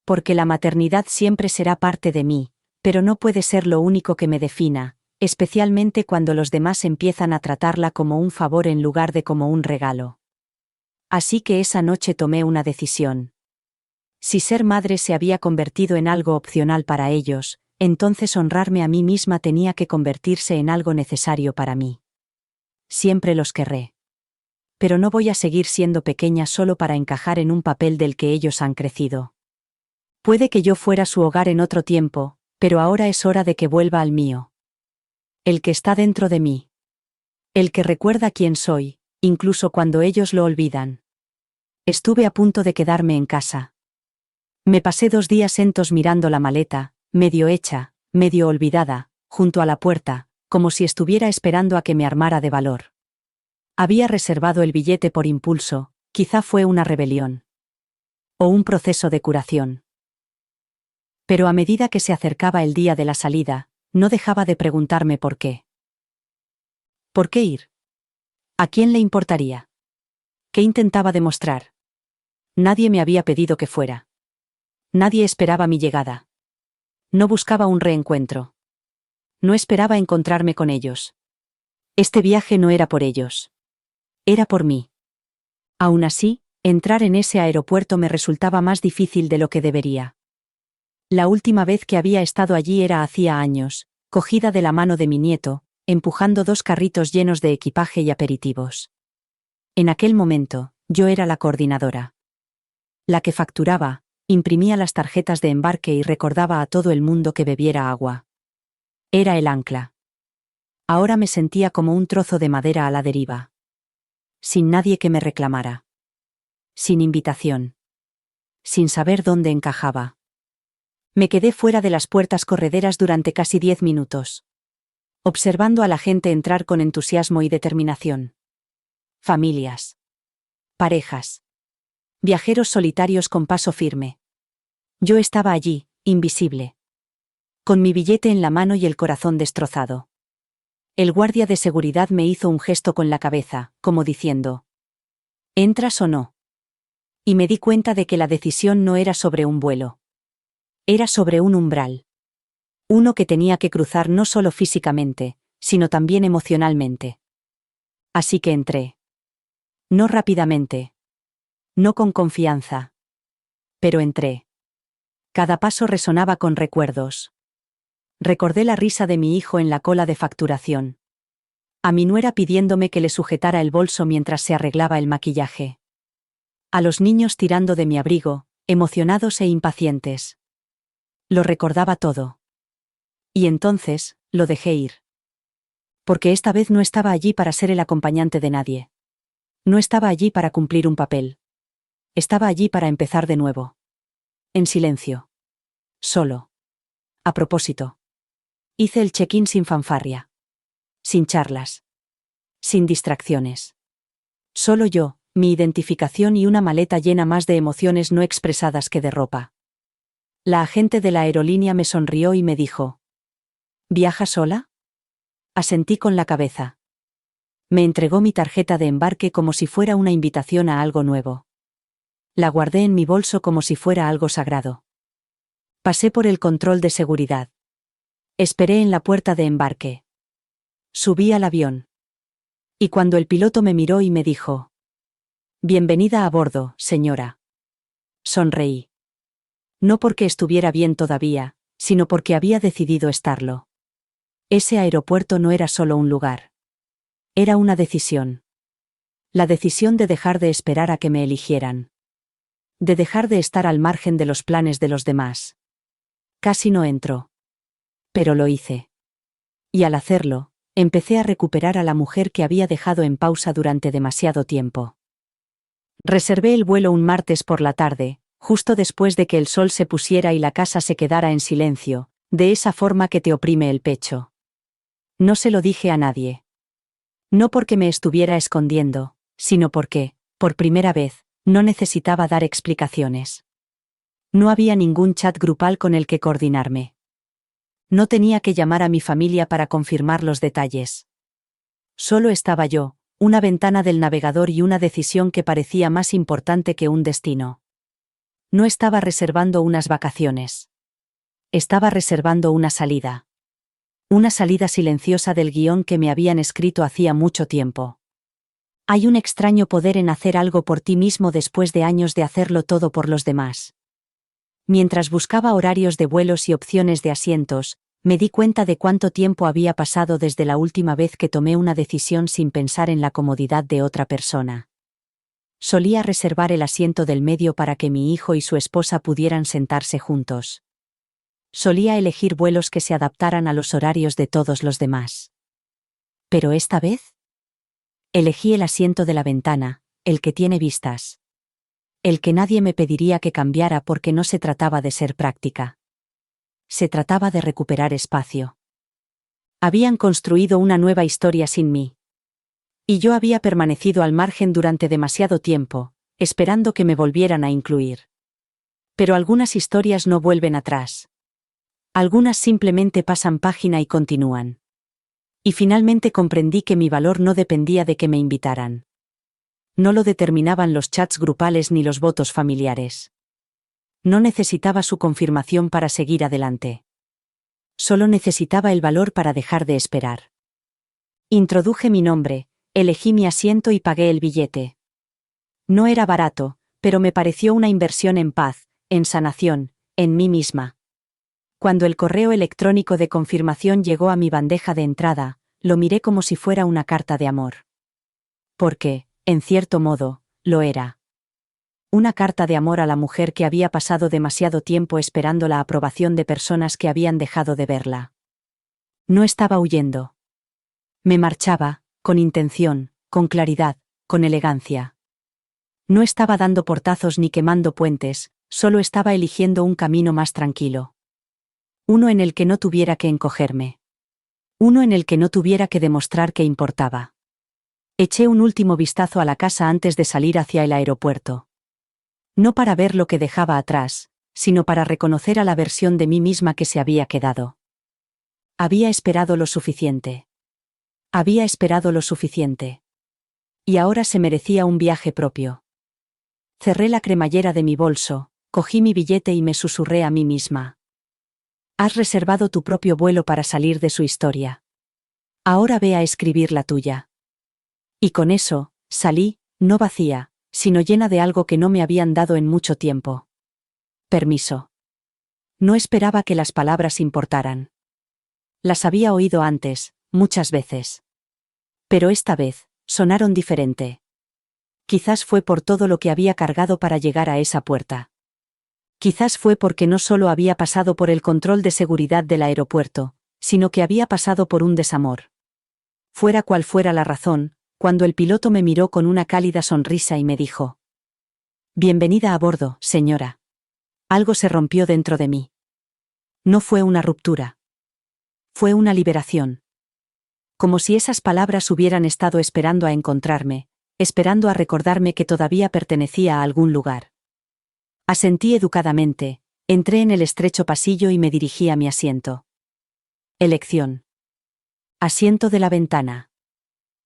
Porque la maternidad siempre será parte de mí, pero no puede ser lo único que me defina, especialmente cuando los demás empiezan a tratarla como un favor en lugar de como un regalo. Así que esa noche tomé una decisión. Si ser madre se había convertido en algo opcional para ellos, entonces honrarme a mí misma tenía que convertirse en algo necesario para mí. Siempre los querré. Pero no voy a seguir siendo pequeña solo para encajar en un papel del que ellos han crecido. Puede que yo fuera su hogar en otro tiempo, pero ahora es hora de que vuelva al mío. El que está dentro de mí. El que recuerda quién soy, incluso cuando ellos lo olvidan. Estuve a punto de quedarme en casa. Me pasé 2 días entos mirando la maleta, medio hecha, medio olvidada, junto a la puerta, como si estuviera esperando a que me armara de valor. Había reservado el billete por impulso, quizá fue una rebelión. O un proceso de curación. Pero a medida que se acercaba el día de la salida, no dejaba de preguntarme por qué. ¿Por qué ir? ¿A quién le importaría? ¿Qué intentaba demostrar? Nadie me había pedido que fuera. Nadie esperaba mi llegada. No buscaba un reencuentro. No esperaba encontrarme con ellos. Este viaje no era por ellos. Era por mí. Aún así, Entrar en ese aeropuerto me resultaba más difícil de lo que debería. La última vez que había estado allí era hacía años, cogida de la mano de mi nieto, empujando 2 carritos llenos de equipaje y aperitivos. En aquel momento, yo era la coordinadora. La que facturaba, imprimía las tarjetas de embarque y recordaba a todo el mundo que bebiera agua. Era el ancla. Ahora me sentía como un trozo de madera a la deriva. Sin nadie que me reclamara. Sin invitación. Sin saber dónde encajaba. Me quedé fuera de las puertas correderas durante casi 10 minutos. Observando a la gente entrar con entusiasmo y determinación. Familias. Parejas. Viajeros solitarios con paso firme. Yo estaba allí, invisible. Con mi billete en la mano y el corazón destrozado. El guardia de seguridad me hizo un gesto con la cabeza, como diciendo: ¿entras o no? Y me di cuenta de que la decisión no era sobre un vuelo. Era sobre un umbral. Uno que tenía que cruzar no solo físicamente, sino también emocionalmente. Así que entré. No rápidamente. No con confianza. Pero entré. Cada paso resonaba con recuerdos. Recordé la risa de mi hijo en la cola de facturación. A mi nuera pidiéndome que le sujetara el bolso mientras se arreglaba el maquillaje. A los niños tirando de mi abrigo, emocionados e impacientes. Lo recordaba todo. Y entonces, lo dejé ir. Porque esta vez no estaba allí para ser el acompañante de nadie. No estaba allí para cumplir un papel. Estaba allí para empezar de nuevo. En silencio. Solo. A propósito. Hice el check-in sin fanfarria. Sin charlas. Sin distracciones. Solo yo, mi identificación y una maleta llena más de emociones no expresadas que de ropa. La agente de la aerolínea me sonrió y me dijo: ¿viaja sola? Asentí con la cabeza. Me entregó mi tarjeta de embarque como si fuera una invitación a algo nuevo. La guardé en mi bolso como si fuera algo sagrado. Pasé por el control de seguridad. Esperé en la puerta de embarque. Subí al avión. Y cuando el piloto me miró y me dijo: «Bienvenida a bordo, señora». Sonreí. No porque estuviera bien todavía, sino porque había decidido estarlo. Ese aeropuerto no era solo un lugar. Era una decisión. La decisión de dejar de esperar a que me eligieran. De dejar de estar al margen de los planes de los demás. Casi no entró. Pero lo hice. Y al hacerlo, empecé a recuperar a la mujer que había dejado en pausa durante demasiado tiempo. Reservé el vuelo un martes por la tarde, justo después de que el sol se pusiera y la casa se quedara en silencio, de esa forma que te oprime el pecho. No se lo dije a nadie. No porque me estuviera escondiendo, sino porque, por primera vez, no necesitaba dar explicaciones. No había ningún chat grupal con el que coordinarme. No tenía que llamar a mi familia para confirmar los detalles. Solo estaba yo, una ventana del navegador y una decisión que parecía más importante que un destino. No estaba reservando unas vacaciones. Estaba reservando una salida. Una salida silenciosa del guión que me habían escrito hacía mucho tiempo. Hay un extraño poder en hacer algo por ti mismo después de años de hacerlo todo por los demás. Mientras buscaba horarios de vuelos y opciones de asientos, me di cuenta de cuánto tiempo había pasado desde la última vez que tomé una decisión sin pensar en la comodidad de otra persona. Solía reservar el asiento del medio para que mi hijo y su esposa pudieran sentarse juntos. Solía elegir vuelos que se adaptaran a los horarios de todos los demás. Pero esta vez, elegí el asiento de la ventana, el que tiene vistas. El que nadie me pediría que cambiara porque no se trataba de ser práctica. Se trataba de recuperar espacio. Habían construido una nueva historia sin mí. Y yo había permanecido al margen durante demasiado tiempo, esperando que me volvieran a incluir. Pero algunas historias no vuelven atrás. Algunas simplemente pasan página y continúan. Y finalmente comprendí que mi valor no dependía de que me invitaran. No lo determinaban los chats grupales ni los votos familiares. No necesitaba su confirmación para seguir adelante. Solo necesitaba el valor para dejar de esperar. Introduje mi nombre, elegí mi asiento y pagué el billete. No era barato, pero me pareció una inversión en paz, en sanación, en mí misma. Cuando el correo electrónico de confirmación llegó a mi bandeja de entrada, lo miré como si fuera una carta de amor. Porque, en cierto modo, lo era. Una carta de amor a la mujer que había pasado demasiado tiempo esperando la aprobación de personas que habían dejado de verla. No estaba huyendo. Me marchaba, con intención, con claridad, con elegancia. No estaba dando portazos ni quemando puentes, solo estaba eligiendo un camino más tranquilo. Uno en el que no tuviera que encogerme. Uno en el que no tuviera que demostrar que importaba. Eché un último vistazo a la casa antes de salir hacia el aeropuerto. No para ver lo que dejaba atrás, sino para reconocer a la versión de mí misma que se había quedado. Había esperado lo suficiente. Había esperado lo suficiente. Y ahora se merecía un viaje propio. Cerré la cremallera de mi bolso, cogí mi billete y me susurré a mí misma. Has reservado tu propio vuelo para salir de su historia. Ahora ve a escribir la tuya. Y con eso, salí, no vacía, sino llena de algo que no me habían dado en mucho tiempo. Permiso. No esperaba que las palabras importaran. Las había oído antes, muchas veces. Pero esta vez, sonaron diferente. Quizás fue por todo lo que había cargado para llegar a esa puerta. Quizás fue porque no solo había pasado por el control de seguridad del aeropuerto, sino que había pasado por un desamor. Fuera cual fuera la razón, cuando el piloto me miró con una cálida sonrisa y me dijo: «Bienvenida a bordo, señora». Algo se rompió dentro de mí. No fue una ruptura. Fue una liberación. Como si esas palabras hubieran estado esperando a encontrarme, esperando a recordarme que todavía pertenecía a algún lugar. Asentí educadamente, entré en el estrecho pasillo y me dirigí a mi asiento. Elección. Asiento de la ventana.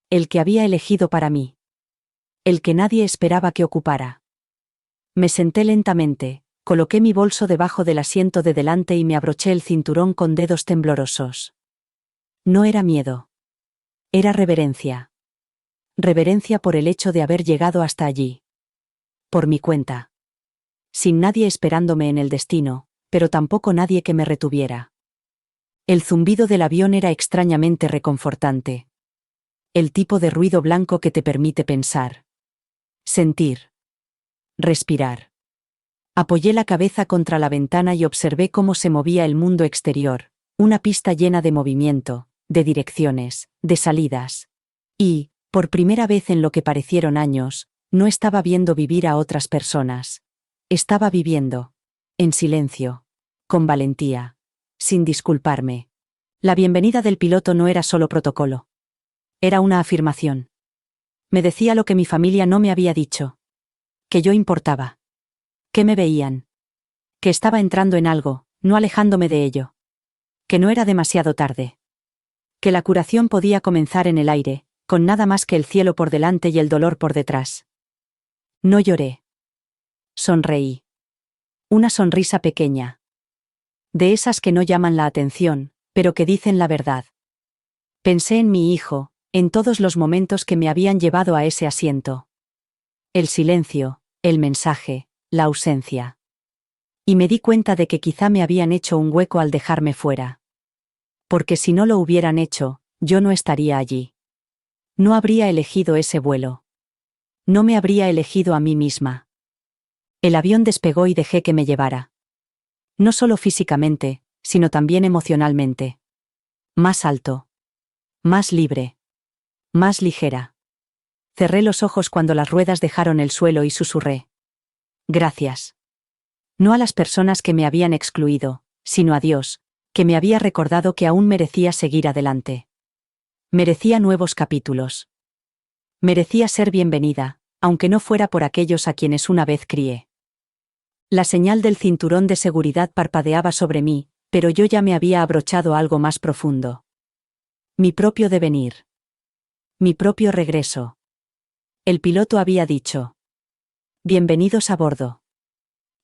El que había elegido para mí. El que nadie esperaba que ocupara. Me senté lentamente, coloqué mi bolso debajo del asiento de delante y me abroché el cinturón con dedos temblorosos. No era miedo. Era reverencia. Reverencia por el hecho de haber llegado hasta allí. Por mi cuenta. Sin nadie esperándome en el destino, pero tampoco nadie que me retuviera. El zumbido del avión era extrañamente reconfortante. El tipo de ruido blanco que te permite pensar. Sentir. Respirar. Apoyé la cabeza contra la ventana y observé cómo se movía el mundo exterior, una pista llena de movimiento, de direcciones, de salidas. Y, por primera vez en lo que parecieron años, no estaba viendo vivir a otras personas. Estaba viviendo. En silencio. Con valentía. Sin disculparme. La bienvenida del piloto no era solo protocolo. Era una afirmación. Me decía lo que mi familia no me había dicho. Que yo importaba. Que me veían. Que estaba entrando en algo, no alejándome de ello. Que no era demasiado tarde. Que la curación podía comenzar en el aire, con nada más que el cielo por delante y el dolor por detrás. No lloré. Sonreí. Una sonrisa pequeña. De esas que no llaman la atención, pero que dicen la verdad. Pensé en mi hijo, en todos los momentos que me habían llevado a ese asiento. El silencio, el mensaje, la ausencia. Y me di cuenta de que quizá me habían hecho un hueco al dejarme fuera. Porque si no lo hubieran hecho, yo no estaría allí. No habría elegido ese vuelo. No me habría elegido a mí misma. El avión despegó y dejé que me llevara. No solo físicamente, sino también emocionalmente. Más alto. Más libre. Más ligera. Cerré los ojos cuando las ruedas dejaron el suelo y susurré: «Gracias». No a las personas que me habían excluido, sino a Dios, que me había recordado que aún merecía seguir adelante. Merecía nuevos capítulos. Merecía ser bienvenida, aunque no fuera por aquellos a quienes una vez crié. La señal del cinturón de seguridad parpadeaba sobre mí, pero yo ya me había abrochado algo más profundo. Mi propio devenir. Mi propio regreso. El piloto había dicho: «Bienvenidos a bordo».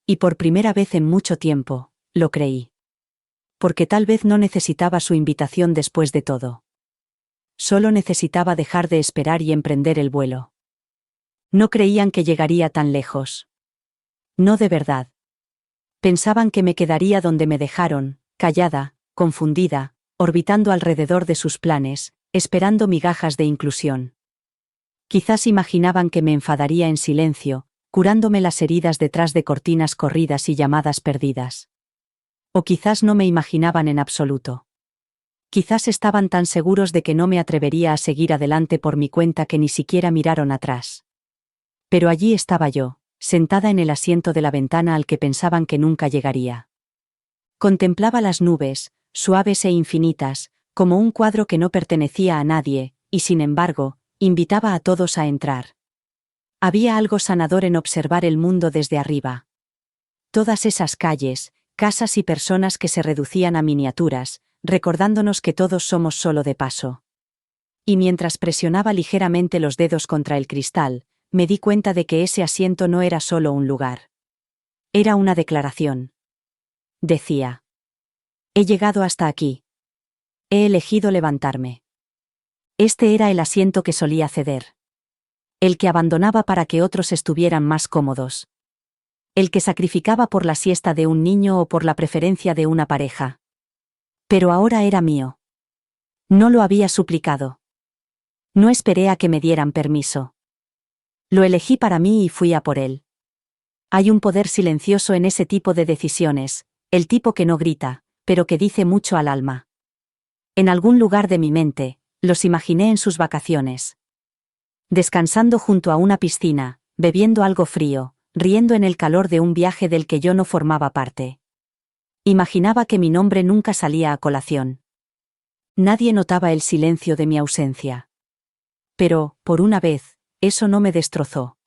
Y por primera vez en mucho tiempo, lo creí. Porque tal vez no necesitaba su invitación después de todo. Solo necesitaba dejar de esperar y emprender el vuelo. No creían que llegaría tan lejos. No de verdad. Pensaban que me quedaría donde me dejaron, callada, confundida, orbitando alrededor de sus planes, esperando migajas de inclusión. Quizás imaginaban que me enfadaría en silencio, curándome las heridas detrás de cortinas corridas y llamadas perdidas. O quizás no me imaginaban en absoluto. Quizás estaban tan seguros de que no me atrevería a seguir adelante por mi cuenta que ni siquiera miraron atrás. Pero allí estaba yo, sentada en el asiento de la ventana al que pensaban que nunca llegaría. Contemplaba las nubes, suaves e infinitas, como un cuadro que no pertenecía a nadie, y sin embargo, invitaba a todos a entrar. Había algo sanador en observar el mundo desde arriba. Todas esas calles, casas y personas que se reducían a miniaturas, recordándonos que todos somos solo de paso. Y mientras presionaba ligeramente los dedos contra el cristal, me di cuenta de que ese asiento no era solo un lugar. Era una declaración. Decía: he llegado hasta aquí. He elegido levantarme. Este era el asiento que solía ceder. El que abandonaba para que otros estuvieran más cómodos. El que sacrificaba por la siesta de un niño o por la preferencia de una pareja. Pero ahora era mío. No lo había suplicado. No esperé a que me dieran permiso. Lo elegí para mí y fui a por él. Hay un poder silencioso en ese tipo de decisiones, el tipo que no grita, pero que dice mucho al alma. En algún lugar de mi mente, los imaginé en sus vacaciones. Descansando junto a una piscina, bebiendo algo frío, riendo en el calor de un viaje del que yo no formaba parte. Imaginaba que mi nombre nunca salía a colación. Nadie notaba el silencio de mi ausencia. Pero, por una vez, eso no me destrozó.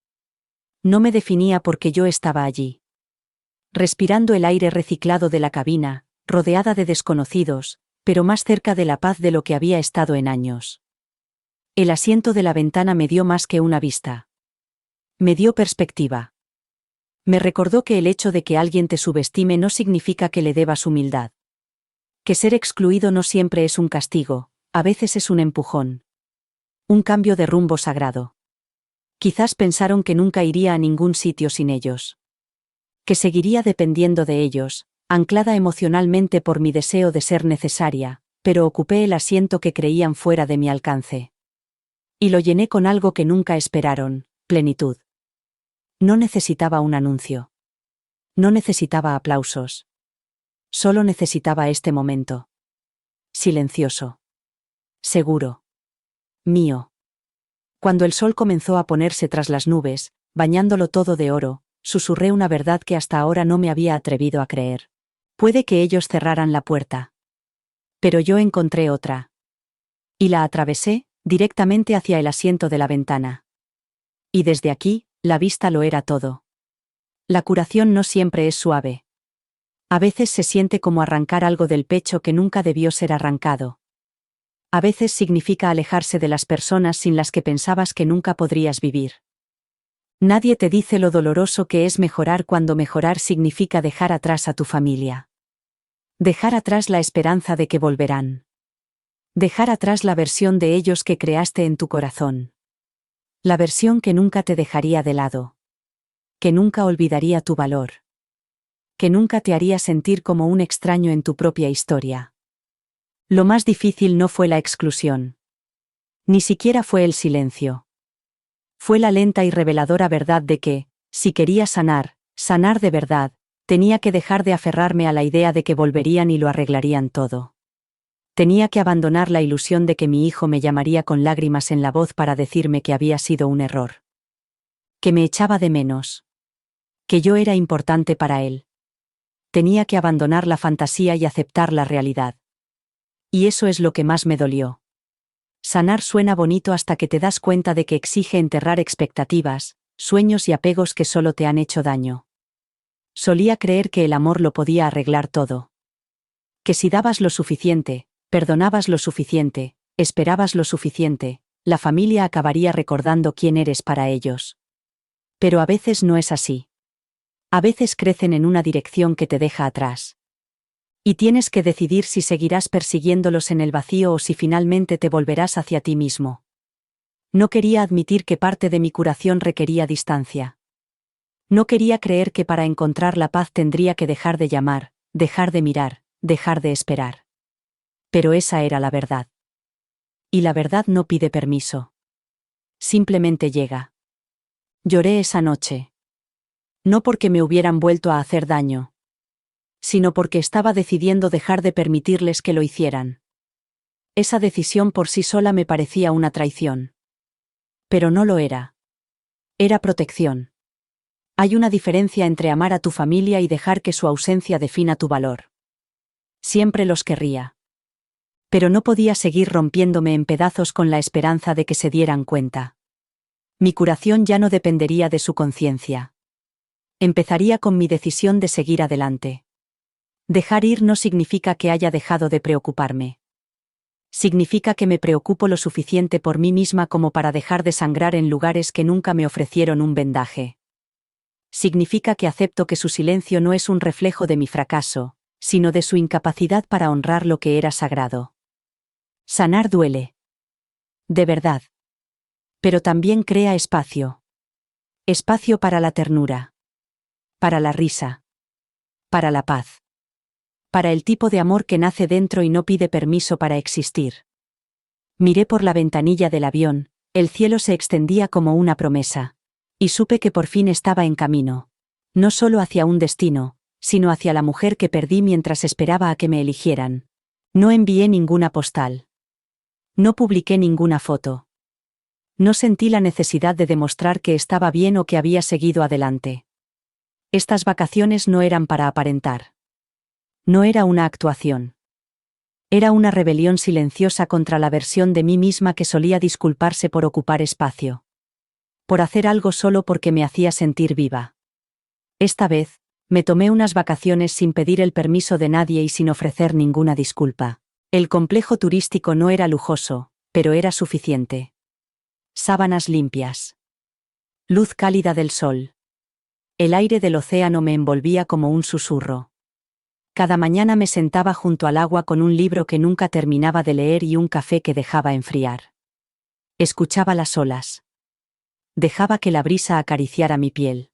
No me definía porque yo estaba allí. Respirando el aire reciclado de la cabina, rodeada de desconocidos, pero más cerca de la paz de lo que había estado en años. El asiento de la ventana me dio más que una vista. Me dio perspectiva. Me recordó que el hecho de que alguien te subestime no significa que le debas humildad. Que ser excluido no siempre es un castigo, a veces es un empujón. Un cambio de rumbo sagrado. Quizás pensaron que nunca iría a ningún sitio sin ellos. Que seguiría dependiendo de ellos, anclada emocionalmente por mi deseo de ser necesaria, pero ocupé el asiento que creían fuera de mi alcance. Y lo llené con algo que nunca esperaron: plenitud. No necesitaba un anuncio. No necesitaba aplausos. Solo necesitaba este momento. Silencioso. Seguro. Mío. Cuando el sol comenzó a ponerse tras las nubes, bañándolo todo de oro, susurré una verdad que hasta ahora no me había atrevido a creer. Puede que ellos cerraran la puerta. Pero yo encontré otra. Y la atravesé, directamente hacia el asiento de la ventana. Y desde aquí, la vista lo era todo. La curación no siempre es suave. A veces se siente como arrancar algo del pecho que nunca debió ser arrancado. A veces significa alejarse de las personas sin las que pensabas que nunca podrías vivir. Nadie te dice lo doloroso que es mejorar cuando mejorar significa dejar atrás a tu familia. Dejar atrás la esperanza de que volverán. Dejar atrás la versión de ellos que creaste en tu corazón. La versión que nunca te dejaría de lado. Que nunca olvidaría tu valor. Que nunca te haría sentir como un extraño en tu propia historia. Lo más difícil no fue la exclusión. Ni siquiera fue el silencio. Fue la lenta y reveladora verdad de que, si quería sanar, sanar de verdad, tenía que dejar de aferrarme a la idea de que volverían y lo arreglarían todo. Tenía que abandonar la ilusión de que mi hijo me llamaría con lágrimas en la voz para decirme que había sido un error. Que me echaba de menos. Que yo era importante para él. Tenía que abandonar la fantasía y aceptar la realidad. Y eso es lo que más me dolió. Sanar suena bonito hasta que te das cuenta de que exige enterrar expectativas, sueños y apegos que solo te han hecho daño. Solía creer que el amor lo podía arreglar todo. Que si dabas lo suficiente, perdonabas lo suficiente, esperabas lo suficiente, la familia acabaría recordando quién eres para ellos. Pero a veces no es así. A veces crecen en una dirección que te deja atrás. Y tienes que decidir si seguirás persiguiéndolos en el vacío o si finalmente te volverás hacia ti mismo. No quería admitir que parte de mi curación requería distancia. No quería creer que para encontrar la paz tendría que dejar de llamar, dejar de mirar, dejar de esperar. Pero esa era la verdad. Y la verdad no pide permiso. Simplemente llega. Lloré esa noche. No porque me hubieran vuelto a hacer daño, sino porque estaba decidiendo dejar de permitirles que lo hicieran. Esa decisión por sí sola me parecía una traición. Pero no lo era. Era protección. Hay una diferencia entre amar a tu familia y dejar que su ausencia defina tu valor. Siempre los querría. Pero no podía seguir rompiéndome en pedazos con la esperanza de que se dieran cuenta. Mi curación ya no dependería de su conciencia. Empezaría con mi decisión de seguir adelante. Dejar ir no significa que haya dejado de preocuparme. Significa que me preocupo lo suficiente por mí misma como para dejar de sangrar en lugares que nunca me ofrecieron un vendaje. Significa que acepto que su silencio no es un reflejo de mi fracaso, sino de su incapacidad para honrar lo que era sagrado. Sanar duele. De verdad. Pero también crea espacio. Espacio para la ternura. Para la risa. Para la paz. Para el tipo de amor que nace dentro y no pide permiso para existir. Miré por la ventanilla del avión, el cielo se extendía como una promesa. Y supe que por fin estaba en camino. No solo hacia un destino, sino hacia la mujer que perdí mientras esperaba a que me eligieran. No envié ninguna postal. No publiqué ninguna foto. No sentí la necesidad de demostrar que estaba bien o que había seguido adelante. Estas vacaciones no eran para aparentar. No era una actuación. Era una rebelión silenciosa contra la versión de mí misma que solía disculparse por ocupar espacio. Por hacer algo solo porque me hacía sentir viva. Esta vez, me tomé unas vacaciones sin pedir el permiso de nadie y sin ofrecer ninguna disculpa. El complejo turístico no era lujoso, pero era suficiente. Sábanas limpias. Luz cálida del sol. El aire del océano me envolvía como un susurro. Cada mañana me sentaba junto al agua con un libro que nunca terminaba de leer y un café que dejaba enfriar. Escuchaba las olas. Dejaba que la brisa acariciara mi piel.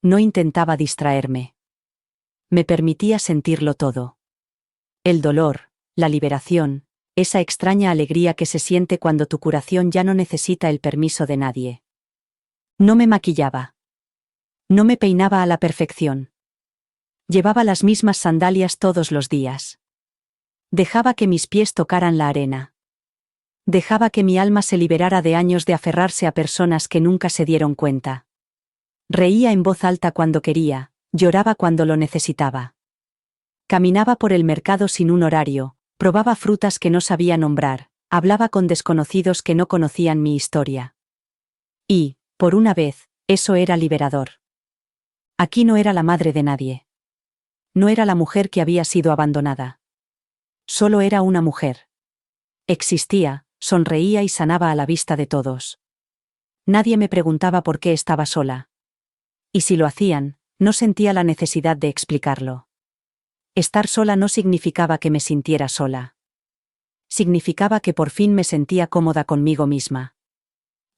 No intentaba distraerme. Me permitía sentirlo todo. El dolor, la liberación, esa extraña alegría que se siente cuando tu curación ya no necesita el permiso de nadie. No me maquillaba. No me peinaba a la perfección. Llevaba las mismas sandalias todos los días. Dejaba que mis pies tocaran la arena. Dejaba que mi alma se liberara de años de aferrarse a personas que nunca se dieron cuenta. Reía en voz alta cuando quería, lloraba cuando lo necesitaba. Caminaba por el mercado sin un horario, probaba frutas que no sabía nombrar, hablaba con desconocidos que no conocían mi historia. Y, por una vez, eso era liberador. Aquí no era la madre de nadie. No era la mujer que había sido abandonada. Solo era una mujer. Existía, sonreía y sanaba a la vista de todos. Nadie me preguntaba por qué estaba sola. Y si lo hacían, no sentía la necesidad de explicarlo. Estar sola no significaba que me sintiera sola. Significaba que por fin me sentía cómoda conmigo misma.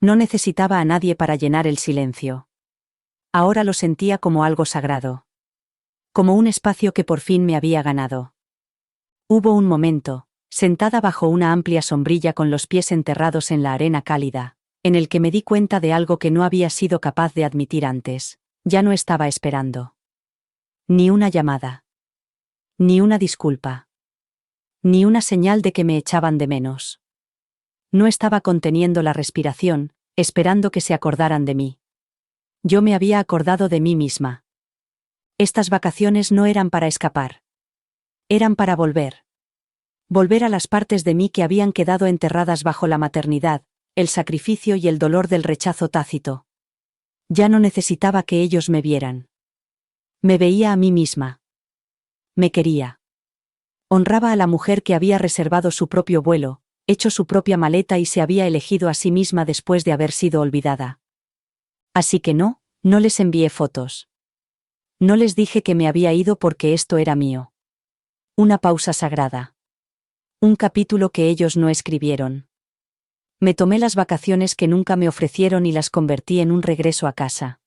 No necesitaba a nadie para llenar el silencio. Ahora lo sentía como algo sagrado. Como un espacio que por fin me había ganado. Hubo un momento, sentada bajo una amplia sombrilla con los pies enterrados en la arena cálida, en el que me di cuenta de algo que no había sido capaz de admitir antes. Ya no estaba esperando. Ni una llamada. Ni una disculpa. Ni una señal de que me echaban de menos. No estaba conteniendo la respiración, esperando que se acordaran de mí. Yo me había acordado de mí misma. Estas vacaciones no eran para escapar. Eran para volver. Volver a las partes de mí que habían quedado enterradas bajo la maternidad, el sacrificio y el dolor del rechazo tácito. Ya no necesitaba que ellos me vieran. Me veía a mí misma. Me quería. Honraba a la mujer que había reservado su propio vuelo, hecho su propia maleta y se había elegido a sí misma después de haber sido olvidada. Así que no les envié fotos. No les dije que me había ido porque esto era mío. Una pausa sagrada. Un capítulo que ellos no escribieron. Me tomé las vacaciones que nunca me ofrecieron y las convertí en un regreso a casa.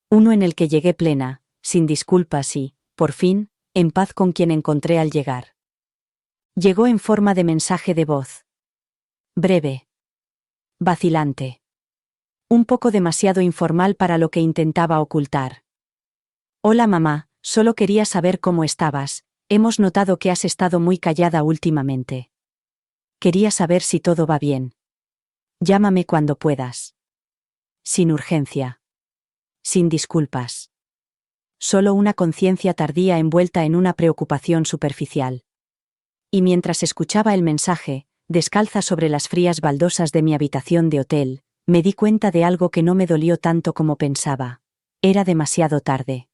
Uno en el que llegué plena, sin disculpas y, por fin, en paz con quien encontré al llegar. Llegó en forma de mensaje de voz. Breve. Vacilante. Un poco demasiado informal para lo que intentaba ocultar. Hola mamá, solo quería saber cómo estabas, hemos notado que has estado muy callada últimamente. Quería saber si todo va bien. Llámame cuando puedas. Sin urgencia. Sin disculpas. Solo una conciencia tardía envuelta en una preocupación superficial. Y mientras escuchaba el mensaje, descalza sobre las frías baldosas de mi habitación de hotel, me di cuenta de algo que no me dolió tanto como pensaba. Era demasiado tarde.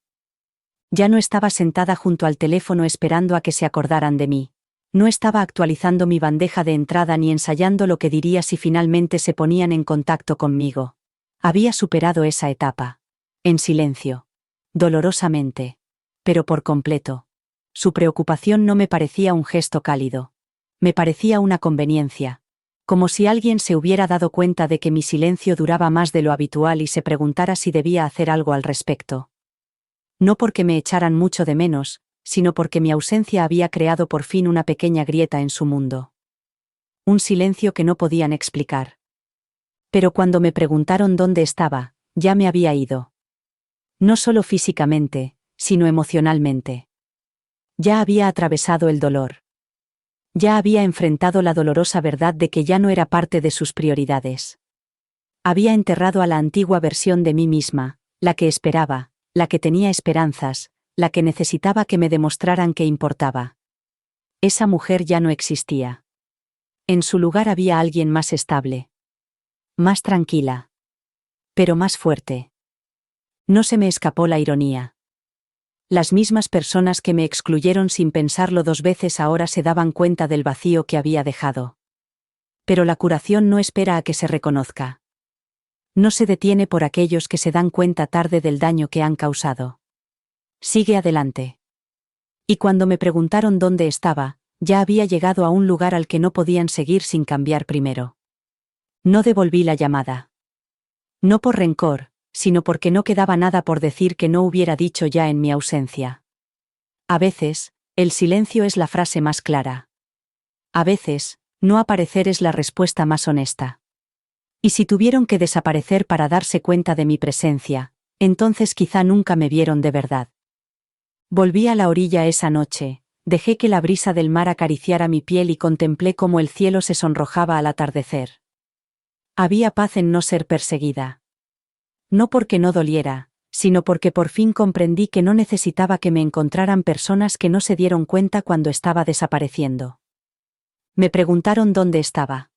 Ya no estaba sentada junto al teléfono esperando a que se acordaran de mí. No estaba actualizando mi bandeja de entrada ni ensayando lo que diría si finalmente se ponían en contacto conmigo. Había superado esa etapa. En silencio. Dolorosamente. Pero por completo. Su preocupación no me parecía un gesto cálido. Me parecía una conveniencia. Como si alguien se hubiera dado cuenta de que mi silencio duraba más de lo habitual y se preguntara si debía hacer algo al respecto. No porque me echaran mucho de menos, sino porque mi ausencia había creado por fin una pequeña grieta en su mundo. Un silencio que no podían explicar. Pero cuando me preguntaron dónde estaba, ya me había ido. No solo físicamente, sino emocionalmente. Ya había atravesado el dolor. Ya había enfrentado la dolorosa verdad de que ya no era parte de sus prioridades. Había enterrado a la antigua versión de mí misma, la que esperaba, la que tenía esperanzas, la que necesitaba que me demostraran que importaba. Esa mujer ya no existía. En su lugar había alguien más estable. Más tranquila. Pero más fuerte. No se me escapó la ironía. Las mismas personas que me excluyeron sin pensarlo 2 veces ahora se daban cuenta del vacío que había dejado. Pero la curación no espera a que se reconozca. No se detiene por aquellos que se dan cuenta tarde del daño que han causado. Sigue adelante. Y cuando me preguntaron dónde estaba, ya había llegado a un lugar al que no podían seguir sin cambiar primero. No devolví la llamada. No por rencor, sino porque no quedaba nada por decir que no hubiera dicho ya en mi ausencia. A veces, el silencio es la frase más clara. A veces, no aparecer es la respuesta más honesta. Y si tuvieron que desaparecer para darse cuenta de mi presencia, entonces quizá nunca me vieron de verdad. Volví a la orilla esa noche, dejé que la brisa del mar acariciara mi piel y contemplé cómo el cielo se sonrojaba al atardecer. Había paz en no ser perseguida. No porque no doliera, sino porque por fin comprendí que no necesitaba que me encontraran personas que no se dieron cuenta cuando estaba desapareciendo. Me preguntaron dónde estaba.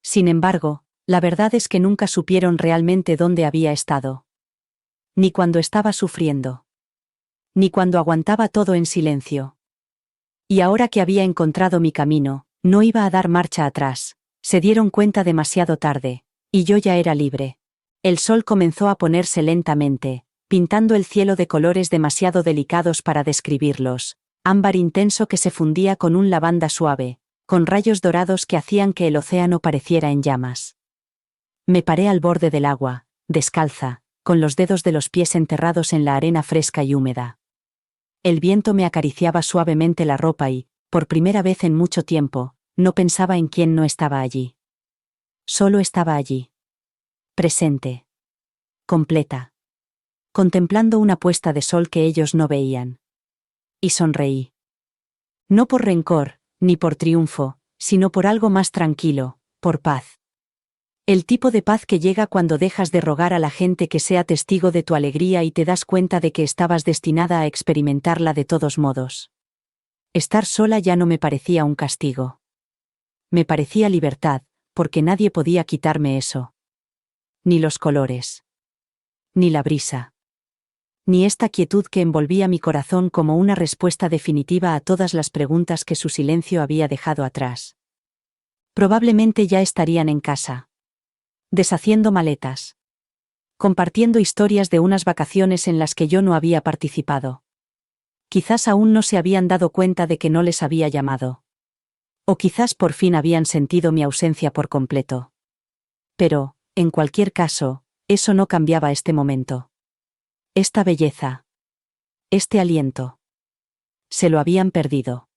Sin embargo, la verdad es que nunca supieron realmente dónde había estado. Ni cuando estaba sufriendo. Ni cuando aguantaba todo en silencio. Y ahora que había encontrado mi camino, no iba a dar marcha atrás. Se dieron cuenta demasiado tarde, y yo ya era libre. El sol comenzó a ponerse lentamente, pintando el cielo de colores demasiado delicados para describirlos, ámbar intenso que se fundía con un lavanda suave, con rayos dorados que hacían que el océano pareciera en llamas. Me paré al borde del agua, descalza, con los dedos de los pies enterrados en la arena fresca y húmeda. El viento me acariciaba suavemente la ropa y, por primera vez en mucho tiempo, no pensaba en quién no estaba allí. Solo estaba allí. Presente. Completa. Contemplando una puesta de sol que ellos no veían. Y sonreí. No por rencor, ni por triunfo, sino por algo más tranquilo, por paz. El tipo de paz que llega cuando dejas de rogar a la gente que sea testigo de tu alegría y te das cuenta de que estabas destinada a experimentarla de todos modos. Estar sola ya no me parecía un castigo. Me parecía libertad, porque nadie podía quitarme eso. Ni los colores. Ni la brisa. Ni esta quietud que envolvía mi corazón como una respuesta definitiva a todas las preguntas que su silencio había dejado atrás. Probablemente ya estarían en casa. Deshaciendo maletas. Compartiendo historias de unas vacaciones en las que yo no había participado. Quizás aún no se habían dado cuenta de que no les había llamado. O quizás por fin habían sentido mi ausencia por completo. Pero, en cualquier caso, eso no cambiaba este momento. Esta belleza. Este aliento. Se lo habían perdido.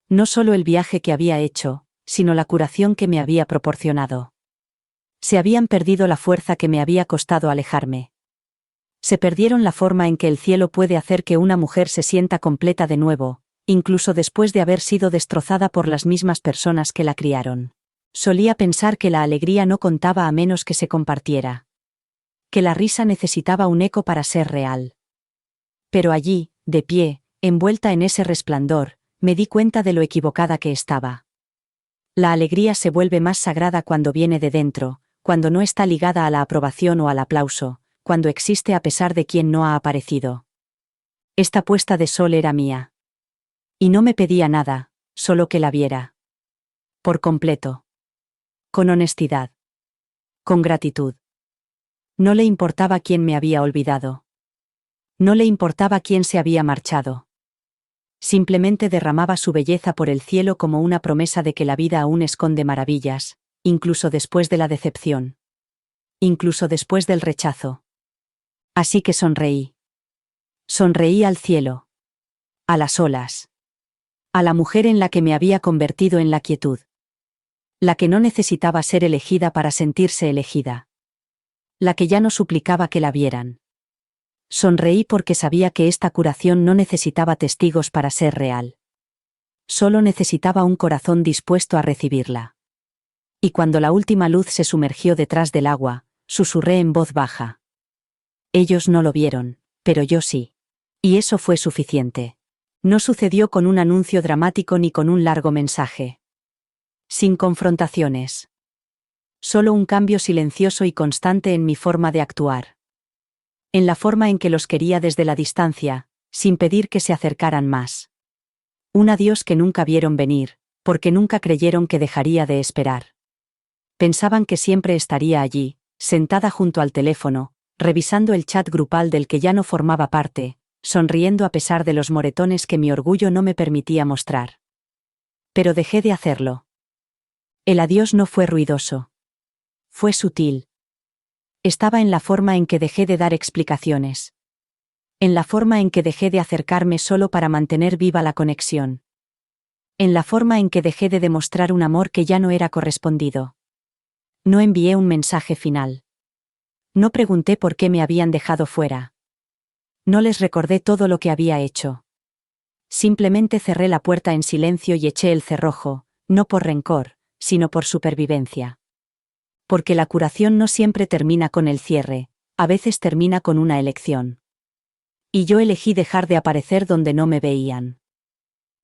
No solo el viaje que había hecho, sino la curación que me había proporcionado. Se habían perdido la fuerza que me había costado alejarme. Se perdieron la forma en que el cielo puede hacer que una mujer se sienta completa de nuevo, incluso después de haber sido destrozada por las mismas personas que la criaron. Solía pensar que la alegría no contaba a menos que se compartiera. Que la risa necesitaba un eco para ser real. Pero allí, de pie, envuelta en ese resplandor, me di cuenta de lo equivocada que estaba. La alegría se vuelve más sagrada cuando viene de dentro, cuando no está ligada a la aprobación o al aplauso, cuando existe a pesar de quien no ha aparecido. Esta puesta de sol era mía. Y no me pedía nada, solo que la viera. Por completo. Con honestidad. Con gratitud. No le importaba quién me había olvidado. No le importaba quién se había marchado. Simplemente derramaba su belleza por el cielo como una promesa de que la vida aún esconde maravillas, incluso después de la decepción. Incluso después del rechazo. Así que sonreí. Sonreí al cielo. A las olas. A la mujer en la que me había convertido en la quietud. La que no necesitaba ser elegida para sentirse elegida. La que ya no suplicaba que la vieran. Sonreí porque sabía que esta curación no necesitaba testigos para ser real. Solo necesitaba un corazón dispuesto a recibirla. Y cuando la última luz se sumergió detrás del agua, susurré en voz baja. Ellos no lo vieron, pero yo sí. Y eso fue suficiente. No sucedió con un anuncio dramático ni con un largo mensaje. Sin confrontaciones. Solo un cambio silencioso y constante en mi forma de actuar. En la forma en que los quería desde la distancia, sin pedir que se acercaran más. Un adiós que nunca vieron venir, porque nunca creyeron que dejaría de esperar. Pensaban que siempre estaría allí, sentada junto al teléfono, revisando el chat grupal del que ya no formaba parte, sonriendo a pesar de los moretones que mi orgullo no me permitía mostrar. Pero dejé de hacerlo. El adiós no fue ruidoso. Fue sutil. Estaba en la forma en que dejé de dar explicaciones. En la forma en que dejé de acercarme solo para mantener viva la conexión. En la forma en que dejé de demostrar un amor que ya no era correspondido. No envié un mensaje final. No pregunté por qué me habían dejado fuera. No les recordé todo lo que había hecho. Simplemente cerré la puerta en silencio y eché el cerrojo, no por rencor, sino por supervivencia. Porque la curación no siempre termina con el cierre, a veces termina con una elección. Y yo elegí dejar de aparecer donde no me veían.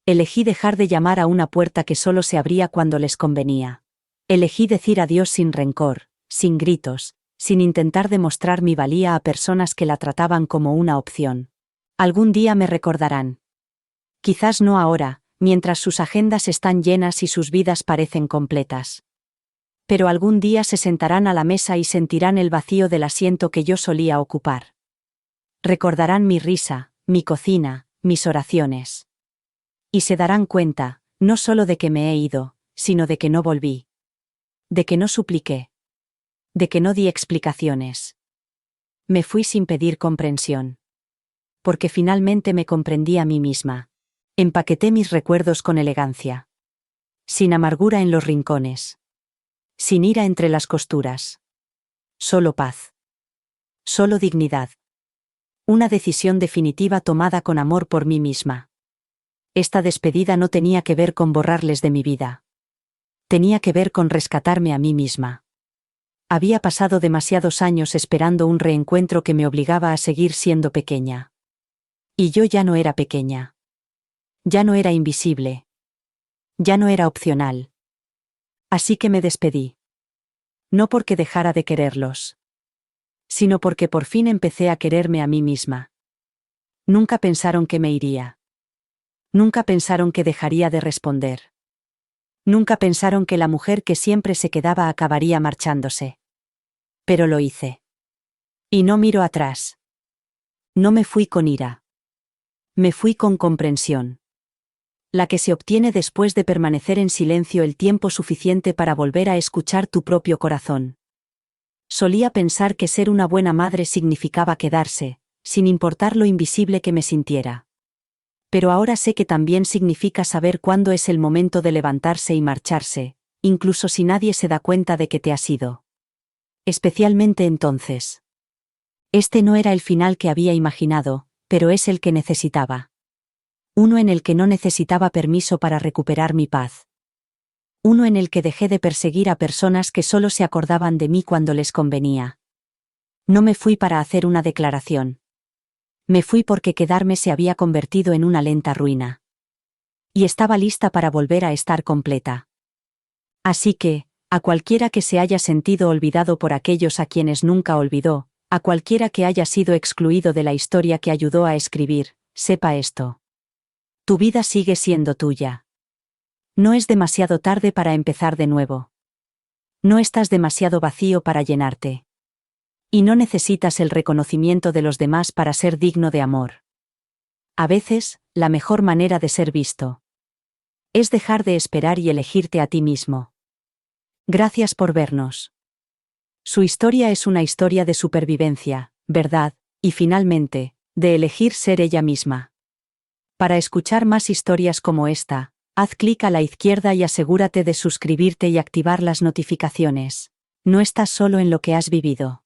Elegí dejar de llamar a una puerta que solo se abría cuando les convenía. Elegí decir adiós sin rencor, sin gritos, sin intentar demostrar mi valía a personas que la trataban como una opción. Algún día me recordarán. Quizás no ahora, mientras sus agendas están llenas y sus vidas parecen completas. Pero algún día se sentarán a la mesa y sentirán el vacío del asiento que yo solía ocupar. Recordarán mi risa, mi cocina, mis oraciones. Y se darán cuenta, no solo de que me he ido, sino de que no volví. De que no supliqué. De que no di explicaciones. Me fui sin pedir comprensión. Porque finalmente me comprendí a mí misma. Empaqueté mis recuerdos con elegancia. Sin amargura en los rincones. Sin ira entre las costuras. Solo paz. Solo dignidad. Una decisión definitiva tomada con amor por mí misma. Esta despedida no tenía que ver con borrarles de mi vida. Tenía que ver con rescatarme a mí misma. Había pasado demasiados años esperando un reencuentro que me obligaba a seguir siendo pequeña. Y yo ya no era pequeña. Ya no era invisible. Ya no era opcional. Así que me despedí. No porque dejara de quererlos. Sino porque por fin empecé a quererme a mí misma. Nunca pensaron que me iría. Nunca pensaron que dejaría de responder. Nunca pensaron que la mujer que siempre se quedaba acabaría marchándose. Pero lo hice. Y no miro atrás. No me fui con ira. Me fui con comprensión. la que se obtiene después de permanecer en silencio el tiempo suficiente para volver a escuchar tu propio corazón. Solía pensar que ser una buena madre significaba quedarse, sin importar lo invisible que me sintiera. Pero ahora sé que también significa saber cuándo es el momento de levantarse y marcharse, incluso si nadie se da cuenta de que te has ido. Especialmente entonces. Este no era el final que había imaginado, pero es el que necesitaba. Uno en el que no necesitaba permiso para recuperar mi paz. Uno en el que dejé de perseguir a personas que solo se acordaban de mí cuando les convenía. No me fui para hacer una declaración. Me fui porque quedarme se había convertido en una lenta ruina. Y estaba lista para volver a estar completa. Así que, a cualquiera que se haya sentido olvidado por aquellos a quienes nunca olvidó, a cualquiera que haya sido excluido de la historia que ayudó a escribir, sepa esto. Tu vida sigue siendo tuya. No es demasiado tarde para empezar de nuevo. No estás demasiado vacío para llenarte. Y no necesitas el reconocimiento de los demás para ser digno de amor. A veces, la mejor manera de ser visto es dejar de esperar y elegirte a ti mismo. Gracias por vernos. Su historia es una historia de supervivencia, verdad, y finalmente, de elegir ser ella misma. Para escuchar más historias como esta, haz clic a la izquierda y asegúrate de suscribirte y activar las notificaciones. No estás solo en lo que has vivido.